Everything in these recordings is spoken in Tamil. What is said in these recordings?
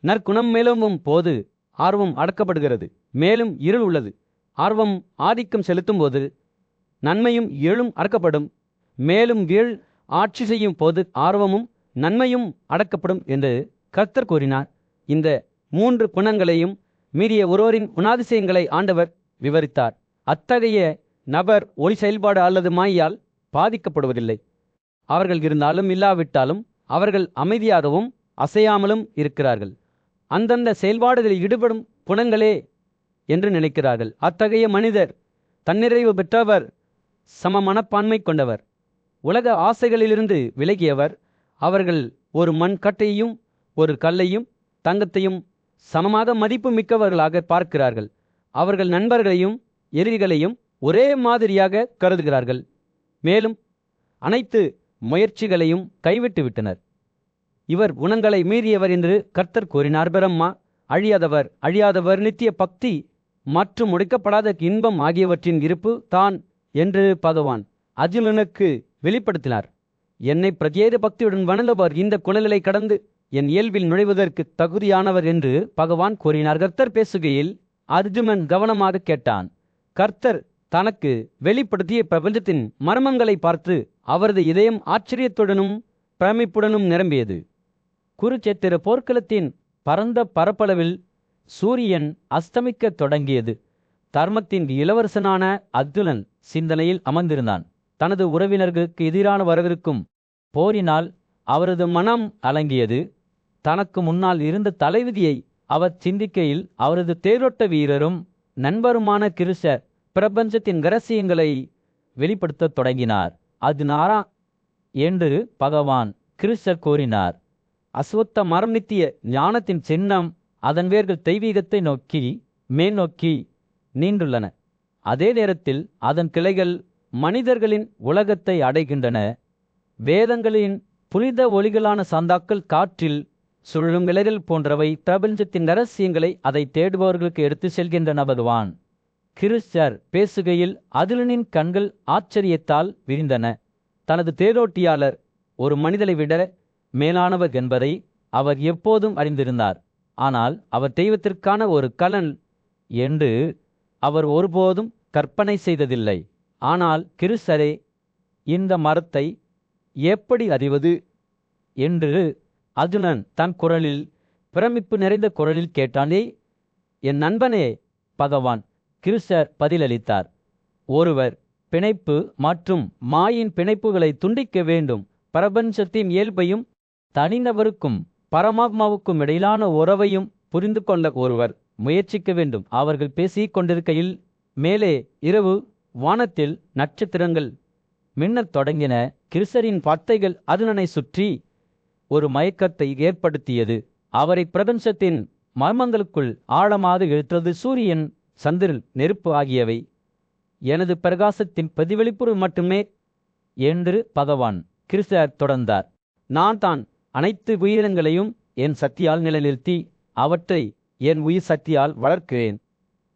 நற்குணம் மேலும் போது ஆர்வம் அடக்கப்படுகிறது. மேலும் இருள் உள்ளது. ஆர்வம் ஆதிக்கம் செலுத்தும் போது நன்மையும் இருளும் அடக்கப்படும். மேலும் வீழ் ஆட்சி செய்யும் போது ஆர்வமும் நன்மையும் அடக்கப்படும் என்று கர்த்தர் கூறினார். இந்த 3 குணங்களையும் மீறிய ஒருவரின் குணாதிசயங்களை ஆண்டவர் விவரித்தார். அத்தகைய நபர் ஒளி செயல்பாடு அல்லது மாயால் பாதிக்கப்படுவதில்லை. அவர்கள் இருந்தாலும் இல்லாவிட்டாலும் அவர்கள் அமைதியாகவும் அசையாமலும் இருக்கிறார்கள். அந்தந்த செயல்பாடுகளில் ஈடுபடும் குணங்களே என்று நினைக்கிறார்கள். அத்தகைய மனிதர் தன்னிறைவு பெற்றவர், சம மனப்பான்மை கொண்டவர், உலக ஆசைகளிலிருந்து விலகியவர். அவர்கள் ஒரு மண் கட்டையையும் ஒரு கல்லையும் தங்கத்தையும் சமமாக மதிப்பு மிக்கவர்களாக பார்க்கிறார்கள். அவர்கள் நண்பர்களையும் எதிரிகளையும் ஒரே மாதிரியாக கருதுகிறார்கள். மேலும் அனைத்து முயற்சிகளையும் கைவிட்டு விட்டனர். இவர் குணங்களை மீறியவர் என்று கர்த்தர் கூறினார். பிரம்மா அழியாதவர், அழியாதவர், நித்திய பக்தி மற்றும் முடிக்கப்படாத இன்பம் ஆகியவற்றின் இருப்பு தான் என்று பகவான் அர்ஜுனனுக்கு வெளிப்படுத்தினார். என்னை பிரத்யேக பக்தியுடன் வணங்குபவர் இந்த குணங்களை கடந்து என் இயல்பில் நுழைவதற்கு தகுதியானவர் என்று பகவான் கூறினார். கர்த்தர் பேசுகையில் அர்ஜுனன் கவனமாக கேட்டான். கர்த்தர் தனக்கு வெளிப்படுத்திய பிரபஞ்சத்தின் மர்மங்களை பார்த்து அவரது இதயம் ஆச்சரியத்துடனும் பிரமிப்புடனும் நிரம்பியது. குருச்சேத்திர போர்க்களத்தின் பரந்த பரப்பளவில் சூரியன் அஸ்தமிக்க தொடங்கியது. தர்மத்தின் இளவரசனான அர்ஜுனன் சிந்தனையில் அமர்ந்திருந்தான். தனது உறவினர்களுக்கு எதிரான வரவிருக்கும் போரினால் அவரது மனம் அலங்கியது. தனக்கு முன்னால் இருந்த தலைவிதியை அவர் சிந்திக்கையில் அவரது தேரோட்ட வீரரும் நண்பருமான கிருஷ்ணர் பிரபஞ்சத்தின் இரகசியங்களை வெளிப்படுத்த தொடங்கினார். அது நாரா என்று பகவான் கிருஷ்ணர் கூறினார். அஸ்வத்த மரம் நித்திய ஞானத்தின் சின்னம். அதன் வேர்கள் தெய்வீகத்தை நோக்கி மேல்நோக்கி நீண்டுள்ளன. அதே நேரத்தில் அதன் கிளைகள் மனிதர்களின் உலகத்தை அடைகின்றன. வேதங்களின் புனித ஒளிகளான சாந்தாக்கள் காற்றில் சுழலும் இலைகள் போன்றவை பிரபஞ்சத்தின் இரகசியங்களை அதை தேடுபவர்களுக்கு எடுத்து செல்கின்றன. பகவான் கிருஷ்ணர் பேசுகையில் அர்ஜுனனின் கண்கள் ஆச்சரியத்தால் விரிந்தன. தனது தேரோட்டியாளர் ஒரு மனிதனை விட மேலானவர் என்பதை அவர் எப்போதும் அறிந்திருந்தார். ஆனால் அவர் தெய்வத்திற்கான ஒரு கலன் என்று அவர் ஒருபோதும் கற்பனை செய்ததில்லை. ஆனால் கிருஷ்ணரே, இந்த மரத்தை எப்படி அறிவது என்று அர்ஜுனன் தன் குரலில் பிரமிப்பு நிறைந்த குரலில் கேட்டானே. என் நண்பனே, பகவான் கிருஷ்ணர் பதிலளித்தார். ஒருவர் பிணைப்பு மற்றும் மாயின் பிணைப்புகளை துண்டிக்க வேண்டும். பிரபஞ்சத்தின் இயல்பையும் தனிநபருக்கும் பரமாத்மாவுக்கும் இடையிலான உறவையும் புரிந்து கொள்ள ஒருவர் முயற்சிக்க வேண்டும். அவர்கள் பேசிக் கொண்டிருக்கையில் மேலே இரவு வானத்தில் நட்சத்திரங்கள் மின்னத் தொடங்கின. கிருஷ்ணரின் வார்த்தைகள் அர்ஜுனனை சுற்றி ஒரு மயக்கத்தை ஏற்படுத்தியது. அவரை பிரபஞ்சத்தின் மர்மங்களுக்குள் ஆழமாக இழுத்தது. சூரியன், சந்திரன், நெருப்பு ஆகியவை எனது பிரகாசத்தின் பிரதிபலிப்பு மட்டுமே என்று பகவான் கிருஷ்ணர் தொடர்ந்தார். நான் தான் அனைத்து உயிரினங்களையும் என் சக்தியால் நிலைநிறுத்தி அவற்றை என் உயிர் சக்தியால் வளர்க்கிறேன்.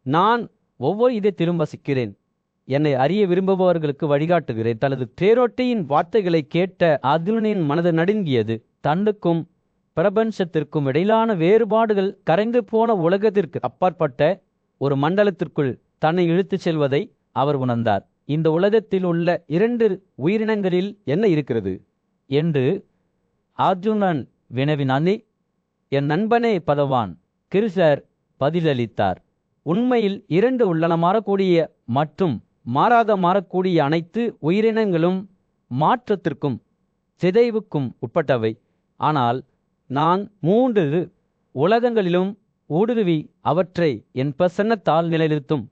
நான் ஒவ்வொரு இதயத்திலும் வசிக்கிறேன். என்னை அறிய விரும்புபவர்களுக்கு வழிகாட்டுகிறேன். தனது தேரோட்டியின் வார்த்தைகளை கேட்ட அர்ஜுனனின் மனது நடுங்கியது. தன்னுக்கும் பிரபஞ்சத்திற்கும் இடையிலான வேறுபாடுகள் கரைந்து போன உலகத்திற்கு அப்பாற்பட்ட ஒரு மண்டலத்திற்குள் தன்னை இழுத்துச் செல்வதை அவர் உணர்ந்தார். இந்த உலகத்தில் உள்ள 2 உயிரினங்களில் என்ன இருக்கிறது என்று அர்ஜுனன் வினவினானே. என் நண்பனே, பகவான் கிருஷ்ணர் பதிலளித்தார். உண்மையில் 2 உள்ளன. மாறக்கூடிய மற்றும் மாறக்கூடிய அனைத்து உயிரினங்களும் மாற்றத்திற்கும் சிதைவுக்கும் உட்பட்டவை. ஆனால் நான் 3 உலகங்களிலும் ஊடுருவி அவற்றை என் பிரசன்னத்தால் நிலைநிறுத்தும்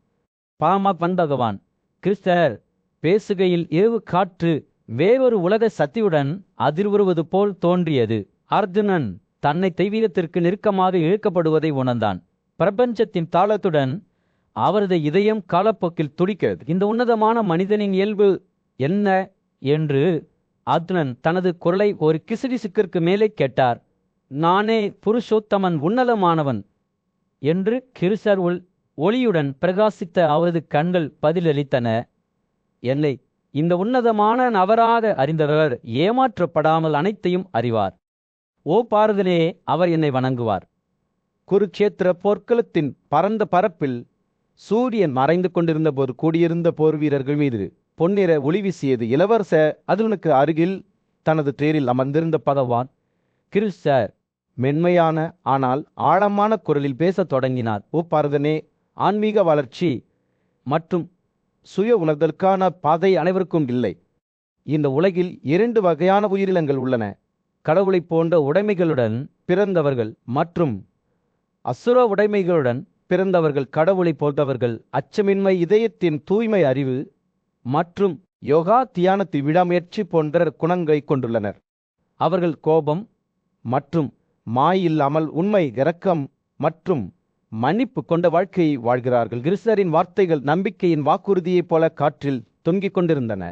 பகவான் கிருஷ்ணர் பேசுகையில் இரவு காற்று வேறொரு உலக சக்தியுடன் அதிர்வுறுவது போல் தோன்றியது. அர்ஜுனன் தன்னை தெய்வீகத்திற்கு நெருக்கமாக இழுக்கப்படுவதை உணர்ந்தான். பிரபஞ்சத்தின் தாளத்துடன் அவரது இதயம் காலப்போக்கில் துடிக்கிறது. இந்த உன்னதமான மனிதனின் இயல்பு என்ன என்று அர்ஜுனன் தனது குரலை ஒரு கிசுகிசுக்கிற்கு மேலே கேட்டார். நானே புருஷோத்தமன், உன்னதமானவன் என்று கிருஷ்ணர் ஒளியுடன் பிரகாசித்த அவரது கண்கள் பதிலளித்தன. என்னை இந்த உன்னதமான நபராக அறிந்தவர் ஏமாற்றப்படாமல் அனைத்தையும் அறிவார். ஓ பாரதனே, அவர் என்னை வணங்குவார். குருக்ஷேத்திர போர்க்களத்தின் பரந்த பரப்பில் சூரியன் மறைந்து கொண்டிருந்த போது கூடியிருந்த போர் வீரர்கள் மீது பொன்னிற ஒளி வீசியது. இளவரச அதுலனுக்கு அருகில் தனது தேரில் அமர்ந்திருந்த பகவான் கிருஷ்ணர் மென்மையான ஆனால் ஆழமான குரலில் பேசத் தொடங்கினார். ஓ பரதனே, ஆன்மீக வளர்ச்சி மற்றும் சுய உணர்தலுக்கான பாதை அனைவருக்கும் இல்லை. இந்த உலகில் 2 வகையான உயிரினங்கள் உள்ளன: கடவுளைப் போன்ற உடைமைகளுடன் பிறந்தவர்கள் மற்றும் அசுர உடைமைகளுடன் பிறந்தவர்கள். கடவுளை போன்றவர்கள் அச்சமின்மை, இதயத்தின் தூய்மை, அறிவு மற்றும் யோகா தியானத்தை விடாமுயற்சி போன்ற குணங்களை கொண்டுள்ளனர். அவர்கள் கோபம் மற்றும் மாயில்லாமல் உண்மை, இரக்கம் மற்றும் மன்னிப்பு கொண்ட வாழ்க்கையை வாழ்கிறார்கள். கிருஷ்ணரின் வார்த்தைகள் நம்பிக்கையின் வாக்குறுதியைப் போல காற்றில் தொங்கிக் கொண்டிருந்தன.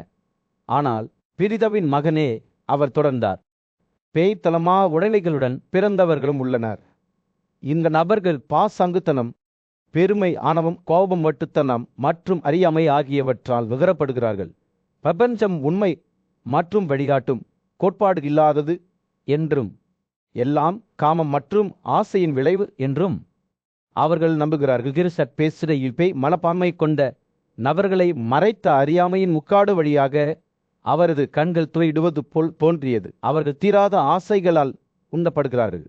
ஆனால் பிரிதவின் மகனே, அவர் தொடர்ந்தார், பேய்த்தலமா உடைமைகளுடன் பிறந்தவர்களும் உள்ளனர். இந்த நபர்கள் பாசாங்குத்தனம், பெருமை, ஆணவம், கோபம், வட்டுத்தனம் மற்றும் அறியாமை ஆகியவற்றால் நுகரப்படுகிறார்கள். பிரபஞ்சம் உண்மை மற்றும் வழிகாட்டும் கோட்பாடு இல்லாதது என்றும் எல்லாம் காமம் மற்றும் ஆசையின் விளைவு என்றும் அவர்கள் நம்புகிறார்கள். கிருஷ்ணர் பேசுகையில் பேய் மனப்பான்மை கொண்ட நபர்களை மறைத்த அறியாமையின் முக்காடு வழியாக அவரது கண்கள் துவையிடுவது போல் தோன்றியது. அவர்கள் தீராத ஆசைகளால் உந்தப்படுகிறார்கள்.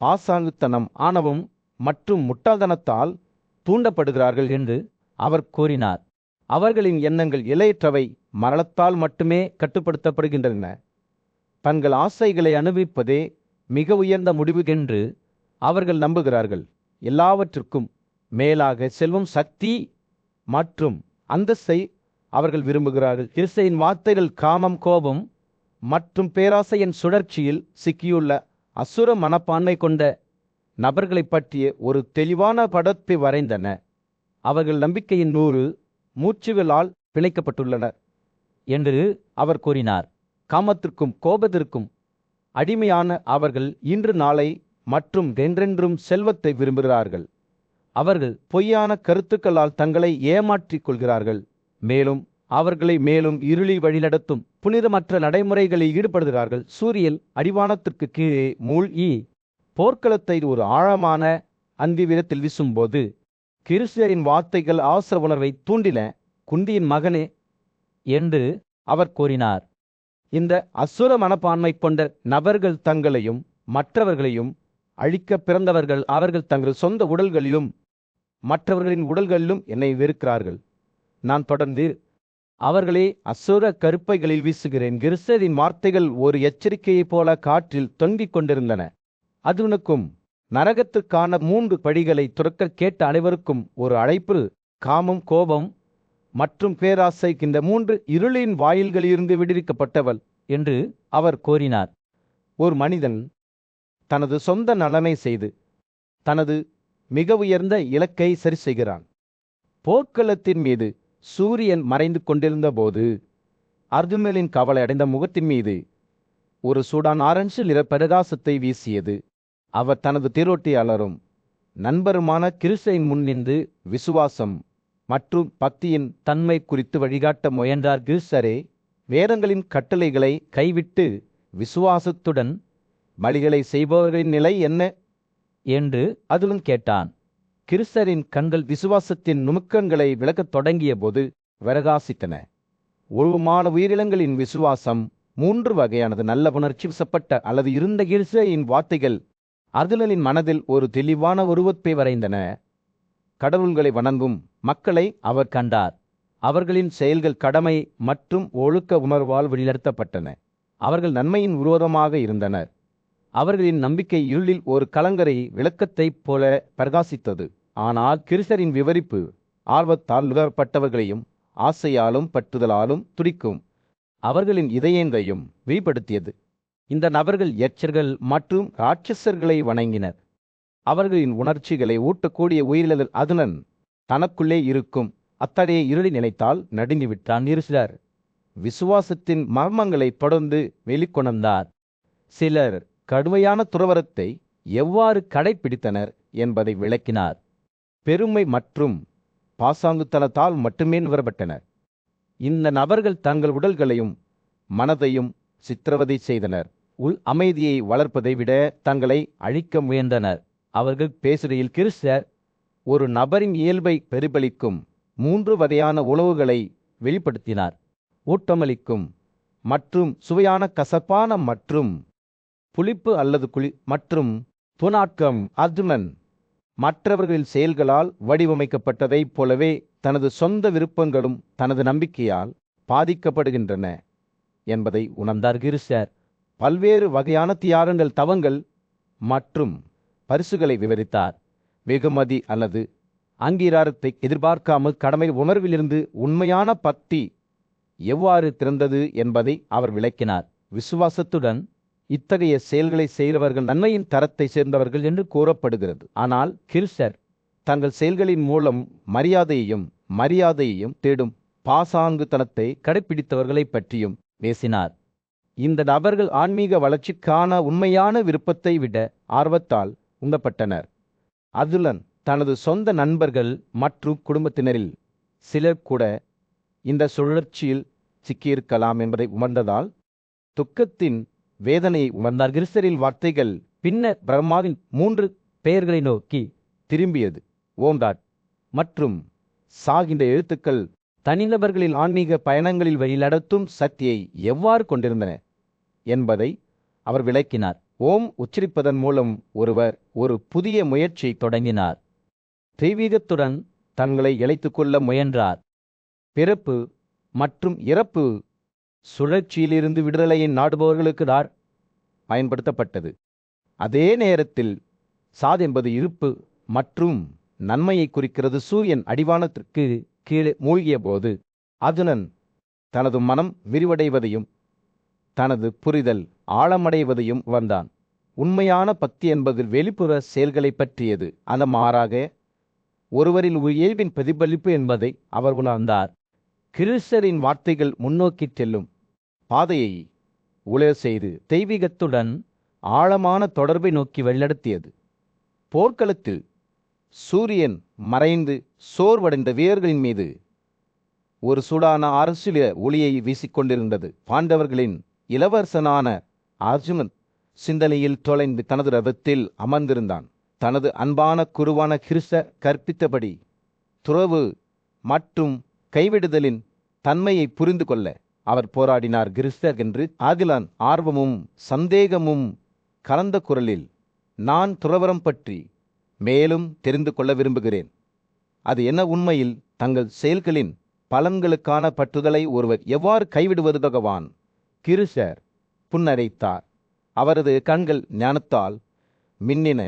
பாசாங்குத்தனம், ஆணவம் மற்றும் முட்டாள்தனத்தால் தூண்டப்படுகிறார்கள் என்று அவர் கூறினார். அவர்களின் எண்ணங்கள் இலையற்றவை, மரணத்தால் மட்டுமே கட்டுப்படுத்தப்படுகின்றன. தங்கள் ஆசைகளை அனுபவிப்பதே மிக உயர்ந்த முடிவு என்று அவர்கள் நம்புகிறார்கள். எல்லாவற்றிற்கும் மேலாக செல்வம், சக்தி மற்றும் அந்தஸ்தை அவர்கள் விரும்புகிறார்கள். கிறிஸ்தையின் வார்த்தைகள் காமம், கோபம் மற்றும் பேராசையின் சுழற்சியில் சிக்கியுள்ள அசுர மனப்பான்மை கொண்ட நபர்களை பற்றிய ஒரு தெளிவான படத்தை வரைந்தன. அவர்கள் நம்பிக்கையின் 100 மூச்சுகளால் பிணைக்கப்பட்டுள்ளனர் என்று அவர் கூறினார். காமத்திற்கும் கோபத்திற்கும் அடிமையான அவர்கள் இன்று, நாளை மற்றும் என்றென்றும் செல்வத்தை விரும்புகிறார்கள். அவர்கள் பொய்யான கருத்துக்களால் தங்களை ஏமாற்றிக் கொள்கிறார்கள். மேலும் அவர்களை மேலும் இருளி வழிநடத்தும் புனிதமற்ற நடைமுறைகளில் ஈடுபடுகிறார்கள். சூரியன் அடிவானத்திற்கு கீழே மூழ்கி போர்க்களத்தை ஒரு ஆழமான அந்திவிதத்தில் வீசும்போது கிருஷ்ணரின் வார்த்தைகள் அவசர உணர்வை தூண்டின. குந்தியின் மகனே என்று அவர் கூறினார். இந்த அசுர மனப்பான்மை கொண்ட நபர்கள் தங்களையும் மற்றவர்களையும் அழிக்க பிறந்தவர்கள். அவர்கள் தங்கள் சொந்த உடல்களிலும் மற்றவர்களின் உடல்களிலும் என்னை வெறுக்கிறார்கள். நான் தொடர்ந்து அவர்களே அசுர கருப்பைகளில் வீசுகிறேன். கிருஷ்ணரின் வார்த்தைகள் ஒரு எச்சரிக்கையைப் போல காற்றில் தொங்கிக் கொண்டிருந்தன. அதுனுக்கும் நரகத்துக்கான 3 படிகளை துறக்க கேட்ட அனைவருக்கும் ஒரு அழைப்பு. காமம், கோபம் மற்றும் பேராசை இந்த 3 இருளின் வாயில்களிலிருந்து விடுவிக்கப்பட்டவள் என்று அவர் கூறினார். ஒரு மனிதன் தனது சொந்த நலனை செய்து தனது மிக உயர்ந்த இலக்கை சரி செய்கிறான். போர்க்களத்தின் மீது சூரியன் மறைந்து கொண்டிருந்த போது அர்ஜுனனின் கவலை அடைந்த முகத்தின் மீது ஒரு சூடான் ஆரஞ்சு நிற பிரகாசத்தை வீசியது. அவர் தனது தேரோட்டியாளரும் நண்பருமான கிருஷ்ணரின் முன்னின்று விசுவாசம் மற்றும் பக்தியின் தன்மை குறித்து வழிகாட்ட முயன்றார். கிருஷ்ணரே, வேதங்களின் கட்டளைகளை கைவிட்டு விசுவாசத்துடன் பலிகளை செய்பவர்களின் நிலை என்ன என்று அதுவும் கேட்டான். கிருஷ்ணரின் கண்கள் விசுவாசத்தின் நுணுக்கங்களை விளக்கத் தொடங்கிய போது பிரகாசித்தன. உருவமான உயிரினங்களின் விசுவாசம் 3 வகையானது. நல்ல உணர்ச்சி வசப்பட்ட அல்லது இருந்த கிருஷ்ணரின் வார்த்தைகள் அர்ஜுனனின் மனதில் ஒரு தெளிவான உருவத்தை வரைந்தன. கடவுள்களை வணங்கும் மக்களை அவர் கண்டார். அவர்களின் செயல்கள் கடமை மற்றும் ஒழுக்க உணர்வால் வழிநடத்தப்பட்டன. அவர்கள் நன்மையின் விரோதமாக இருந்தனர். அவர்களின் நம்பிக்கை இருளில் ஒரு கலங்கரை விளக்கத்தைப் போல பிரகாசித்தது. ஆனால் கிருஷ்ணரின் விவரிப்பு ஆர்வத்தால் நுகரப்பட்டவர்களையும் ஆசையாலும் பற்றுதலாலும் துடிக்கும் அவர்களின் இதயங்களையும் வெளிப்படுத்தியது. இந்த நபர்கள் எச்சர்கள் மற்றும் ராட்சசர்களை வணங்கினர். அவர்களின் உணர்ச்சிகளை ஊட்டக்கூடிய உயிரிழந்த அதுனன் தனக்குள்ளே இருக்கும் அத்தகைய இருளை நினைத்தால் நடுங்கிவிட்டான். கிருஷ்ணர் விசுவாசத்தின் மர்மங்களை தொடர்ந்து வெளிக்கொணர்ந்தார். சிலர் கடுமையான துறவரத்தை எவ்வாறு கடைபிடித்தனர் என்பதை விளக்கினார். பெருமை மற்றும் பாசாங்குத்தனத்தால் மட்டுமே நுகரப்பட்டனர். இந்த நபர்கள் தங்கள் உடல்களையும் மனதையும் சித்திரவதை செய்தனர். உள் அமைதியை வளர்ப்பதை விட தங்களை அழிக்க முயன்றனர். அவர்கள் பேசுகையில் கிறிஸ்தர் ஒரு நபரின் இயல்பை பிரதிபலிக்கும் 3 வகையான உணவுகளை வெளிப்படுத்தினார். ஊட்டமளிக்கும் மற்றும் சுவையான, கசப்பான மற்றும் புளிப்பு அல்லது மற்றும் புனாக்கம். அர்ஜுனன் மற்றவர்களின் செயல்களால் வடிவமைக்கப்பட்டதைப் போலவே தனது சொந்த விருப்பங்களும் தனது நம்பிக்கையால் பாதிக்கப்படுகின்றன என்பதை உணர்ந்தார் கிறிஸ்தர். பல்வேறு வகையான தியாகங்கள், தவங்கள் மற்றும் பரிசுகளை விவரித்தார். வெகுமதி அல்லது அங்கீகாரத்தை எதிர்பார்க்காமல் கடமை உணர்விலிருந்து உண்மையான பக்தி எவ்வாறு திறந்தது என்பதை அவர் விளக்கினார். விசுவாசத்துடன் இத்தகைய செயல்களை செய்கிறவர்கள் நன்மையின் தரத்தை சேர்ந்தவர்கள் என்று கூறப்படுகிறது. ஆனால் கிறிஸ்தர் தங்கள் செயல்களின் மூலம் மரியாதையையும் தேடும் பாசாங்குத்தனத்தை கடைப்பிடித்தவர்களை பற்றியும் பேசினார். இந்த நபர்கள் ஆன்மீக வளர்ச்சிக்கான உண்மையான விருப்பத்தை விட ஆர்வத்தால் உந்தப்பட்டனர். அதுலன் தனது சொந்த நண்பர்கள் மற்றும் குடும்பத்தினரில் சிலர் கூட இந்த சுழற்சியில் சிக்கியிருக்கலாம் என்பதை உணர்ந்ததால் துக்கத்தின் வேதனையை உணர்ந்தார். கிறிஸ்தரின் வார்த்தைகள் பின்னர் பிரம்மாவின் 3 பெயர்களை நோக்கி திரும்பியது. ஓம்காட் மற்றும் சாகின்ற எழுத்துக்கள் தனிநபர்களின் ஆன்மீக பயணங்களில் வழிநடத்தும் சக்தியை எவ்வாறு கொண்டிருந்தன என்பதை அவர் விளக்கினார். ஓம் உச்சரிப்பதன் மூலம் ஒருவர் ஒரு புதிய முயற்சியை தொடங்கினார். தெய்வீகத்துடன் தங்களை இழைத்துக் கொள்ள முயன்றார். பிறப்பு மற்றும் இறப்பு சுழற்சியிலிருந்து விடுதலையை நாடுபவர்களுக்கு பயன்படுத்தப்பட்டது. அதே நேரத்தில் சாத் என்பது இருப்பு மற்றும் நன்மையை குறிக்கிறது. சூரியன் அடிவானத்திற்கு கீழே மூழ்கிய போது அர்ஜுனன் தனது மனம் விரிவடைவதையும் தனது புரிதல் ஆழமடைவதையும் வந்தான். உண்மையான பக்தி என்பது வெளிப்புற செயல்களை பற்றியது, அந்த மாறாக ஒருவரின் இயல்பின் பிரதிபலிப்பு என்பதை அவர் உணர்ந்தார். கிறிஸ்தரின் வார்த்தைகள் முன்னோக்கி செல்லும் பாதையை உலர் செய்து தெய்வீகத்துடன் ஆழமான தொடர்பை நோக்கி வழிநடத்தியது. போர்க்களத்தில் சூரியன் மறைந்து சோர்வடைந்த வீரர்களின் மீது ஒரு சூடான அரசியல ஒளியை வீசிக்கொண்டிருந்தது. பாண்டவர்களின் இளவரசனான அர்ஜுனன் சிந்தனையில் தொலைந்து தனது ரதத்தில் அமர்ந்திருந்தான். தனது அன்பான குருவான கிறிஸ்தர் கற்பித்தபடி துறவு மற்றும் கைவிடுதலின் தன்மையை புரிந்து கொள்ள அவர் போராடினார். கிறிஸ்தர் என்று ஆகிலான் ஆர்வமும் சந்தேகமும் கலந்த குரலில், நான் துறவரம் பற்றி மேலும் தெரிந்து கொள்ள விரும்புகிறேன். அது என்ன? உண்மையில் தங்கள் செயல்களின் பலன்களுக்கான பற்றுதலை ஒருவர் எவ்வாறு கைவிடுவது? பகவான் கிறிஸ்தர் புன்னரைத்தார். அவரது கண்கள் ஞானத்தால் மின்னின.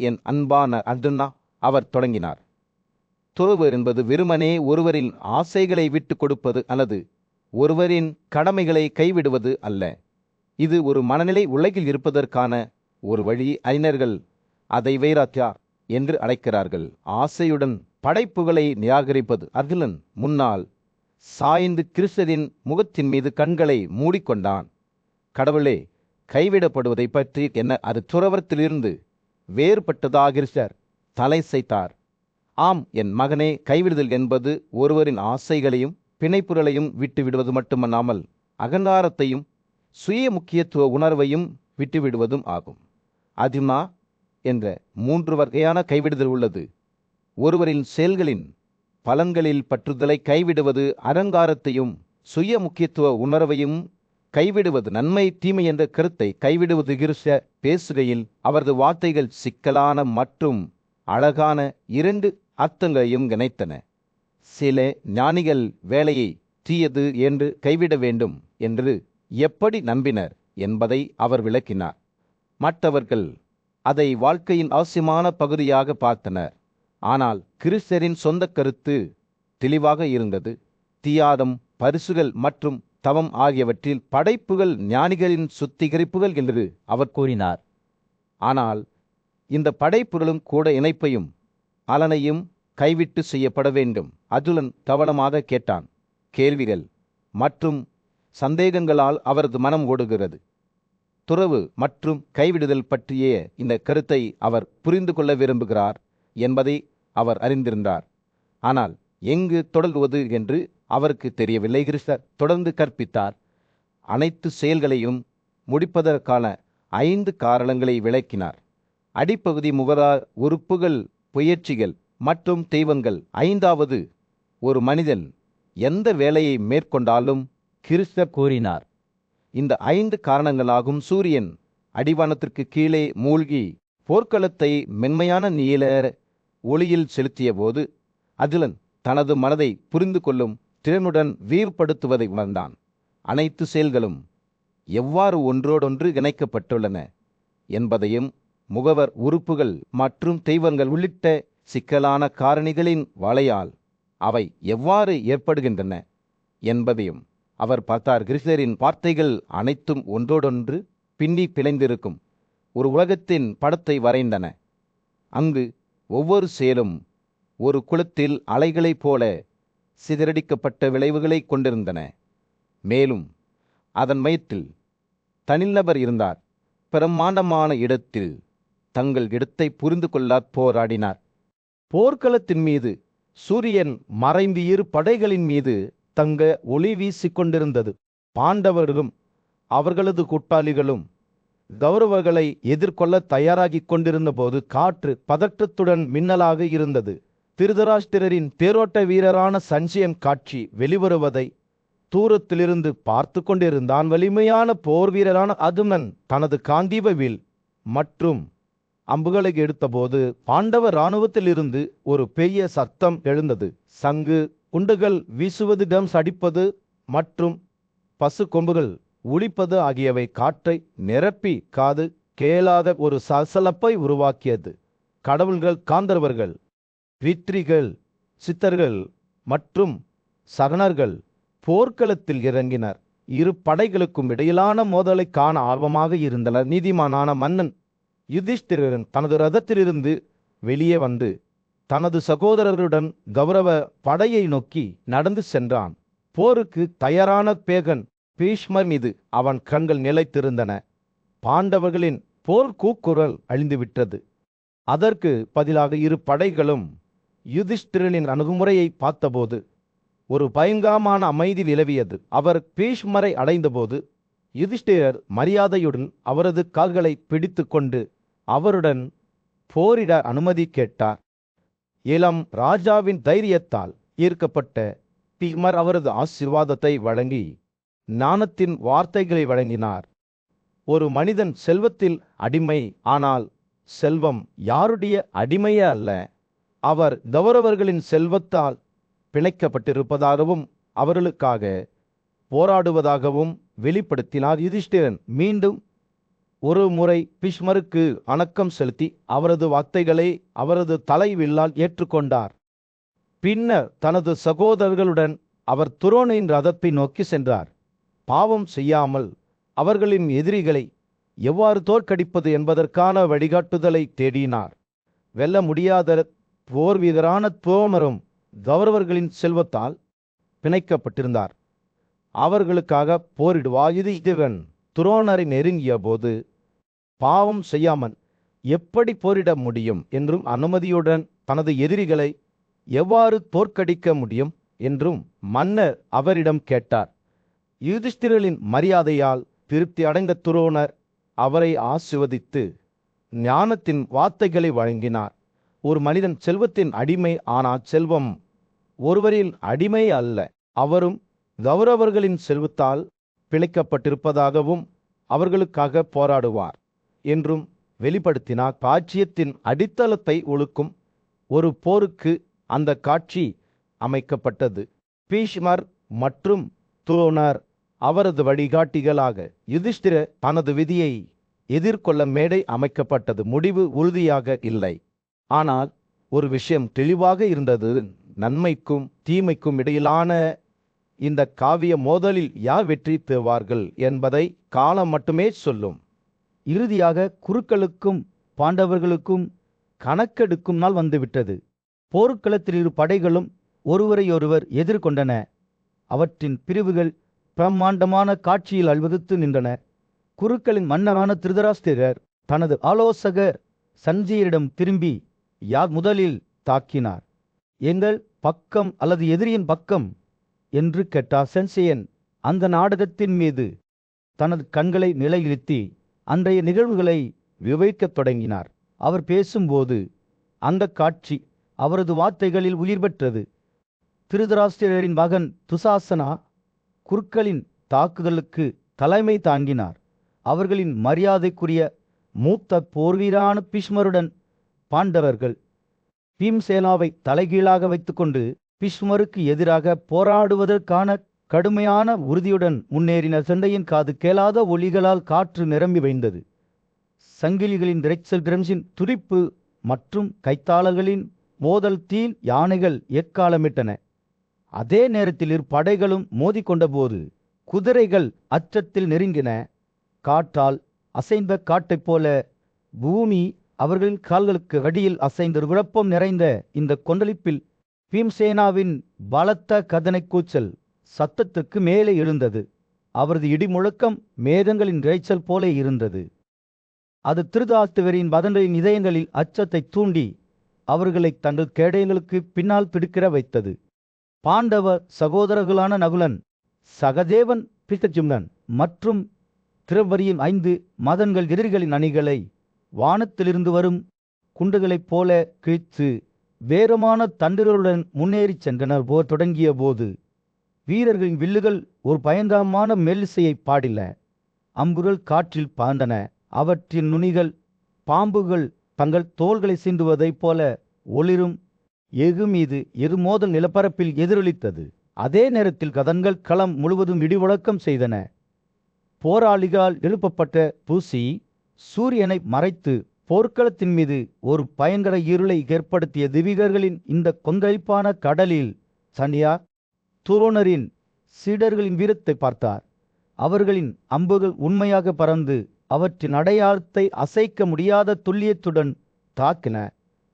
என் அன்பான அர்ஜுனா, அவர் தொடங்கினார். துறவு என்பது வெறுமனே ஒருவரின் ஆசைகளை விட்டு கொடுப்பது அல்லது ஒருவரின் கடமைகளை கைவிடுவது அல்ல. இது ஒரு மனநிலை உலகில் இருப்பதற்கான ஒரு வழி. அறிஞர்கள் அதை வைராக்கியா என்று அழைக்கிறார்கள். ஆசையுடன் படைப்புகளை நிராகரிப்பது. அர்ஜுனன் முன்னால் சாய்ந்து கிறிஸ்தரின் முகத்தின் மீது கண்களை மூடிக்கொண்டான். கடவுளே, கைவிடப்படுவதை பற்றி என்ன? அது துறவரத்திலிருந்து வேறுபட்டதாக கிறிஸ்தர் தலை செய்தார். ஆம் என் மகனே, கைவிடுதல் என்பது ஒருவரின் ஆசைகளையும் பிணைப்புகளையும் விட்டுவிடுவது மட்டுமல்லாமல் அகங்காரத்தையும் சுய முக்கியத்துவ உணர்வையும் விட்டுவிடுவதும் ஆகும். அர்ஜுனா, என்ற 3 வகையான கைவிடுதல் உள்ளது. ஒருவரின் செயல்களின் பலன்களில் பற்றுதலை கைவிடுவது, அகங்காரத்தையும் சுய முக்கியத்துவ உணர்வையும் கைவிடுவது, நன்மை தீமை என்ற கருத்தை கைவிடுவது. கிறிஸ்தர் பேசுகையில் அவரது வார்த்தைகள் சிக்கலான மற்றும் அழகான 2 அர்த்தங்களையும் இணைத்தன. சில ஞானிகள் வேலையை தீயது என்று கைவிட வேண்டும் என்று எப்படி நம்பினர் என்பதை அவர் விளக்கினார். மற்றவர்கள் அதை வாழ்க்கையின் அவசியமான பகுதியாக பார்த்தனர். ஆனால் கிறிஸ்தரின் சொந்த கருத்து தெளிவாக இருந்தது. தியாகம், பரிசுகள் மற்றும் தவம் ஆகியவற்றில் படைப்புகள் ஞானிகளின் சுத்திகரிப்புகள் என்று அவர் கூறினார். ஆனால் இந்த படைப்புகளும் கூட இணைப்பையும் அலனையும் கைவிட்டு செய்யப்பட வேண்டும். அர்ஜுனன் கவனமாக கேட்டான். கேள்விகள் மற்றும் சந்தேகங்களால் அவரது மனம் ஓடுகிறது. துறவு மற்றும் கைவிடுதல் பற்றிய இந்த கருத்தை அவர் புரிந்து கொள்ள விரும்புகிறார் என்பதை அவர் அறிந்திருந்தார். ஆனால் எங்கு தொடங்குவது என்று அவருக்கு தெரியவில்லை. கிறிஸ்தர் தொடர்ந்து கற்பித்தார். அனைத்து செயல்களையும் முடிப்பதற்கான 5 காரணங்களை விளக்கினார். அடிப்பகுதி முகரார் உறுப்புகள், புயற்சிகள் மற்றும் தெய்வங்கள். ஐந்தாவது, ஒரு மனிதன் எந்த வேலையை மேற்கொண்டாலும் கிறிஸ்தர் கூறினார். இந்த 5 காரணங்களாகும் சூரியன் அடிவானத்திற்கு கீழே மூழ்கி போர்க்களத்தை மென்மையான நீல ஒளியில் செலுத்திய போது அதிலன் தனது மனதை புரிந்து கொள்ளும் திறனுடன் வீர்படுத்துவதை உணர்ந்தான். அனைத்து செயல்களும் எவ்வாறு ஒன்றோடொன்று இணைக்கப்பட்டுள்ளன என்பதையும், முகவர் உறுப்புகள் மற்றும் தெய்வங்கள் உள்ளிட்ட சிக்கலான காரணிகளின் வலையால் அவை எவ்வாறு ஏற்படுகின்றன என்பதையும் அவர் பார்த்தார். கிறிஸ்தரின் வார்த்தைகள் அனைத்தும் ஒன்றோடொன்று பின்னி பிணைந்திருக்கும் ஒரு உலகத்தின் படத்தை வரைந்தன. அங்கு ஒவ்வொரு செயலும் ஒரு குளத்தில் அலைகளைப் போல சிதறடிக்கப்பட்ட விளைவுகளை கொண்டிருந்தன. மேலும் அதன் மையத்தில் தனிநபர் இருந்தார். பிரம்மாண்டமான இடத்தில் தங்கள் இடத்தை புரிந்து கொள்ள போராடினார். போர்க்களத்தின் மீது சூரியன் மறைந்து 2 படைகளின் மீது தங்க ஒளி வீசிக் கொண்டிருந்தது. பாண்டவர்களும் அவர்களது கூட்டாளிகளும் கௌரவர்களை எதிர்கொள்ள தயாராகிக் கொண்டிருந்த போது காற்று பதற்றத்துடன் மின்னலாக இருந்தது. திருதராஷ்டிரரின் தேரோட்ட வீரரான சஞ்சயன் காட்சி வெளிவருவதை தூரத்திலிருந்து பார்த்து கொண்டிருந்தான். வலிமையான போர் வீரரான அதுமன் தனது காந்தீப வில் மற்றும் அம்புகளை எடுத்தபோது பாண்டவ இராணுவத்திலிருந்து ஒரு பெரிய சத்தம் எழுந்தது. சங்கு, குண்டுகள் வீசுவது, டம்ஸ் அடிப்பது மற்றும் பசு கொம்புகள் ஒலிப்பது ஆகியவை காற்றை நிரப்பி காது கேளாத ஒரு சலசலப்பை உருவாக்கியது. கடவுள்கள், காந்தர்வர்கள், வித்ரிகள், சித்தர்கள் மற்றும் சகணர்கள் போர்க்களத்தில் இறங்கினர். 2 படைகளுக்கும் இடையிலான மோதலை காண ஆர்வமாக இருந்தனர். நீதிமானான மன்னன் யுதிஷ்டிரன் தனது ரதத்திலிருந்து வெளியே வந்து தனது சகோதரருடன் கௌரவ படையை நோக்கி நடந்து சென்றான். போருக்கு தயாரான பேகன் பீஷ்மர் மீது அவன் கண்கள் நிலைத்திருந்தன. பாண்டவர்களின் போர் கூக்குரல் அழிந்துவிட்டது. அதற்கு பதிலாக 2 படைகளும் யுதிஷ்டிரனின் அணுகுமுறையை பார்த்தபோது ஒரு பயங்கரமான அமைதி நிலவியது. அவர் பீஷ்மரை அடைந்தபோது யுதிஷ்டிரர் மரியாதையுடன் அவரது கால்களை பிடித்து கொண்டு அவருடன் போரிட அனுமதி கேட்டார். இளம் ராஜாவின் தைரியத்தால் ஈர்க்கப்பட்ட பீஷ்மர் அவரது ஆசீர்வாதத்தை வழங்கி ஞானத்தின் வார்த்தைகளை வழங்கினார். ஒரு மனிதன் செல்வத்தில் அடிமை, ஆனால் செல்வம் யாருடைய அடிமையே அல்ல. அவர் கௌரவர்களின் செல்வத்தால் பிணைக்கப்பட்டிருப்பதாகவும் அவர்களுக்காக போராடுவதாகவும் வெளிப்படுத்தினார். யுதிஷ்டிரன் மீண்டும் ஒரு முறை பீஷ்மருக்கு வணக்கம் செலுத்தி அவரது வார்த்தைகளை அவரது தலைவில்லால் ஏற்றுக்கொண்டார். பின்னர் தனது சகோதரர்களுடன் அவர் துரோணின் ரதத்தை நோக்கி சென்றார். பாவம் செய்யாமல் அவர்களின் எதிரிகளை எவ்வாறு தோற்கடிப்பது என்பதற்கான வழிகாட்டுதலை தேடினார். வெல்ல முடியாத போர் வீரரான துரோணரும் கௌரவர்களின் செல்வத்தால் பிணைக்கப்பட்டிருந்தார். அவர்களுக்காக போரிடுவார். யுதிஷ்டிரன் துரோணரை நெருங்கிய போது பாவம் செய்யாமல் எப்படி போரிட முடியும் என்றும் அனுமதியுடன் தனது எதிரிகளை எவ்வாறு தோற்கடிக்க முடியும் என்றும் மன்னர் அவரிடம் கேட்டார். யுதிஷ்டிரனின் மரியாதையால் திருப்தி அடைந்த துரோணர் அவரை ஆசீர்வதித்து ஞானத்தின் வார்த்தைகளை வழங்கினார். ஒரு மனிதன் செல்வத்தின் அடிமை, ஆனால் செல்வம் ஒருவரின் அடிமை அல்ல. அவரும் கௌரவர்களின் செல்வத்தால் பிணைக்கப்பட்டிருப்பதாகவும் அவர்களுக்காக போராடுவார் என்றும் வெளிப்படுத்தினார். ராஜ்யத்தின் அடித்தளத்தை ஒழுக்கும் ஒரு போருக்கு அந்த காட்சி அமைக்கப்பட்டது. பீஷ்மர் மற்றும் துரோணர் அவரது வழிகாட்டிகளாக யுதிஷ்டிர தனது விதியை எதிர்கொள்ள மேடை அமைக்கப்பட்டது. முடிவு உறுதியாக இல்லை, ஆனால் ஒரு விஷயம் தெளிவாக இருந்தது. நன்மைக்கும் தீமைக்கும் இடையிலான இந்த காவிய மோதலில் யார் வெற்றி பெறுவார்கள் என்பதை காலம் மட்டுமே சொல்லும். இறுதியாக குருக்களுக்கும் பாண்டவர்களுக்கும் கணக்கெடுக்கும் நாள் வந்துவிட்டது. போர்க்களத்தில் 2 படைகளும் ஒருவரையொருவர் எதிர்கொண்டன. அவற்றின் பிரிவுகள் பிரம்மாண்டமான காட்சியில் அல்வகுத்து நின்றன. குருக்களின் மன்னரான திருதராஷ்டிரர் தனது ஆலோசகர் சஞ்சயரிடம் திரும்பி யார் முதலில் தாக்கினார், எங்கள் பக்கம் அல்லது எதிரியின் பக்கம் என்று கேட்டார். சஞ்சயன் அந்த நாடகத்தின் மீது தனது கண்களை நிலைநிறுத்தி அன்றைய நிகழ்வுகளை விவரிக்கத் தொடங்கினார். அவர் பேசும்போது அந்த காட்சி அவரது வார்த்தைகளில் உயிர் பெற்றது. திருதராஷ்டிரரின் மகன் துசாசனா குருக்களின் தாக்குதலுக்கு தலைமை தாங்கினார். அவர்களின் மரியாதைக்குரிய மூத்த போர்வீரான பீஷ்மருடன் பாண்டவர்கள் பீம்சேனாவை தலைகீழாக வைத்துக்கொண்டு பீஷ்மருக்கு எதிராக போராடுவதற்கான கடுமையான உறுதியுடன் முன்னேறின. சண்டையின் காது கேளாத ஒலிகளால் காற்று நிரம்பி வைந்தது. சங்கிலிகளின் இரைச்சல், டிரம்ஸின் துடிப்பு மற்றும் கைத்தாளர்களின் மோதல், தீல் யானைகள் எக்காலமிட்டன. அதே நேரத்தில் இரு படைகளும் மோதிக்கொண்டபோது குதிரைகள் அச்சத்தில் நெருங்கின. காற்றால் அசைந்த காட்டைப் போல பூமி அவர்களின் கால்களுக்கு அடியில் அசைந்த குழப்பம் நிறைந்த இந்த கொந்தளிப்பில் பீம்சேனாவின் பலத்த கதனை கூச்சல் சத்தத்துக்கு மேலே எழுந்தது. அவரது இடிமுழக்கம் மேகங்களின் இரைச்சல் போல இருந்தது. அது திருதராஷ்டிரரின் மதங்களின் இதயங்களில் அச்சத்தை தூண்டி அவர்களை தங்கள் கேடயங்களுக்கு பின்னால் பிடிக்கிற வைத்தது. பாண்டவ சகோதரர்களான நகுலன், சகதேவன், பிருஷ்டஜும்னன் மற்றும் திரௌபதியின் 5 மதன்கள் எதிரிகளின் அணிகளை வானத்திலிருந்து வரும் குண்டுகளைப் போல கிழித்து வேகமான தண்டுகளுடன் முன்னேறி சென்றனர். போர் தொடங்கிய போது வீரர்களின் வில்லுகள் ஒரு பயங்கரமான மெல்லிசையை பாடின. அம்புகள் காற்றில் பாய்ந்தன. அவற்றின் நுனிகள் பாம்புகள் தங்கள் தோள்களை சீண்டுவதைப் போல ஒளிரும். எஃகு மீது மோதல் நிலப்பரப்பில் எதிரொலித்தது. அதே நேரத்தில் கதன்கள் களம் முழுவதும் இடிமுழக்கம் செய்தன. போராளிகளால் எழுப்பப்பட்ட பூசி சூரியனை மறைத்து போர்க்களத்தின் மீது ஒரு பயங்கர இருளை ஏற்படுத்திய திவிகர்களின் இந்த கொந்தளிப்பான கடலில் சண்டியா துரோணரின் சீடர்களின் வீரத்தை பார்த்தார். அவர்களின் அம்புகள் உண்மையாக பறந்து அவற்றின் அடையாளத்தை அசைக்க முடியாத துல்லியத்துடன் தாக்கின.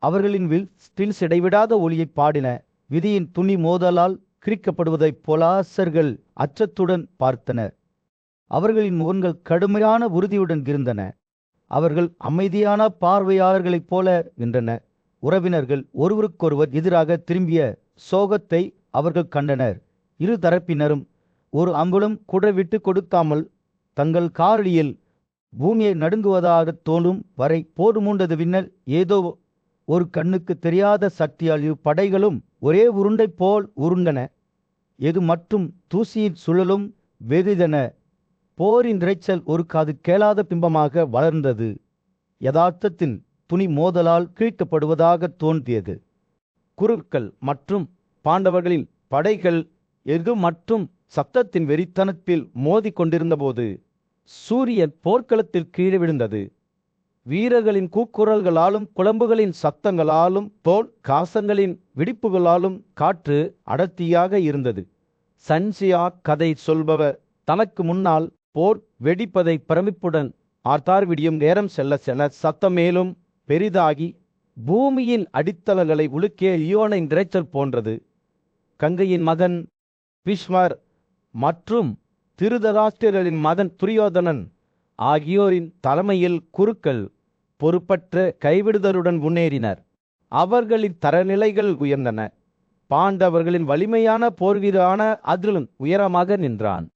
அவர்களின் ஸ்டில்ஸ் இடைவிடாத ஒளியை பாடின. விதியின் துணி மோதலால் கிரிக்கப்படுவதைப் போலாசர்கள் அச்சத்துடன் பார்த்தனர். அவர்களின் முகங்கள் கடுமையான உறுதியுடன் இருந்தன. அவர்கள் அமைதியான பார்வையாளர்களைப் போல நின்றன. உறவினர்கள் ஒருவருக்கொருவர் எதிராக திரும்பிய சோகத்தை அவர்கள் கண்டனர். இரு தரப்பினரும் ஒரு அம்புலம் கூட விட்டு கொடுக்காமல் தங்கள் காரடியில் பூமியை நடுங்குவதாக தோன்றும் வரை போர் மூண்டது. விண்ணல் ஏதோ ஒரு கண்ணுக்கு தெரியாத சக்தியால் இரு படைகளும் ஒரே உருண்டை போல் உருண்டன. எது மற்றும் தூசியின் சுழலும் வெகுதென. போரின் இரைச்சல் ஒரு காது கேளாத பிம்பமாக வளர்ந்தது. யதார்த்தத்தில் துணி மோதலால் கிழிக்கப்படுவதாக தோன்றியது. குருக்கள் மற்றும் பாண்டவர்களின் படைகள் எது மற்றும் சப்தத்தின் வெறித்தனத்தில் மோதி கொண்டிருந்தபோது சூரியன் போர்க்களத்தில் கீழே விழுந்தது. வீரர்களின் கூக்குரல்களாலும் குளம்புகளின் சத்தங்களாலும் தோல் காசங்களின் விடிப்புகளாலும் காற்று அடர்த்தியாக இருந்தது. சன்சியா கதை சொல்பவர் தனக்கு முன்னால் போர் வெடிப்பதை பிரமிப்புடன் ஆர்த்தார். விடியும் நேரம் செல்ல செல்ல சத்தம் மேலும் பெரிதாகி பூமியின் அடித்தளங்களை உலுக்கிய லியோனின் இரைச்சல் போன்றது. கங்கையின் மகன் பீஷ்மர் மற்றும் திருதராஷ்டிரரின் மகன் துரியோதனன் ஆகியோரின் தலைமையில் குருக்கள் பொறுப்பற்ற கைவிடுதலுடன் முன்னேறினர். அவர்களின் தரநிலைகள் உயர்ந்தன. பாண்டவர்களின் வலிமையான போர்வீரான அர்ஜுனன் உயரமாக நின்றான்.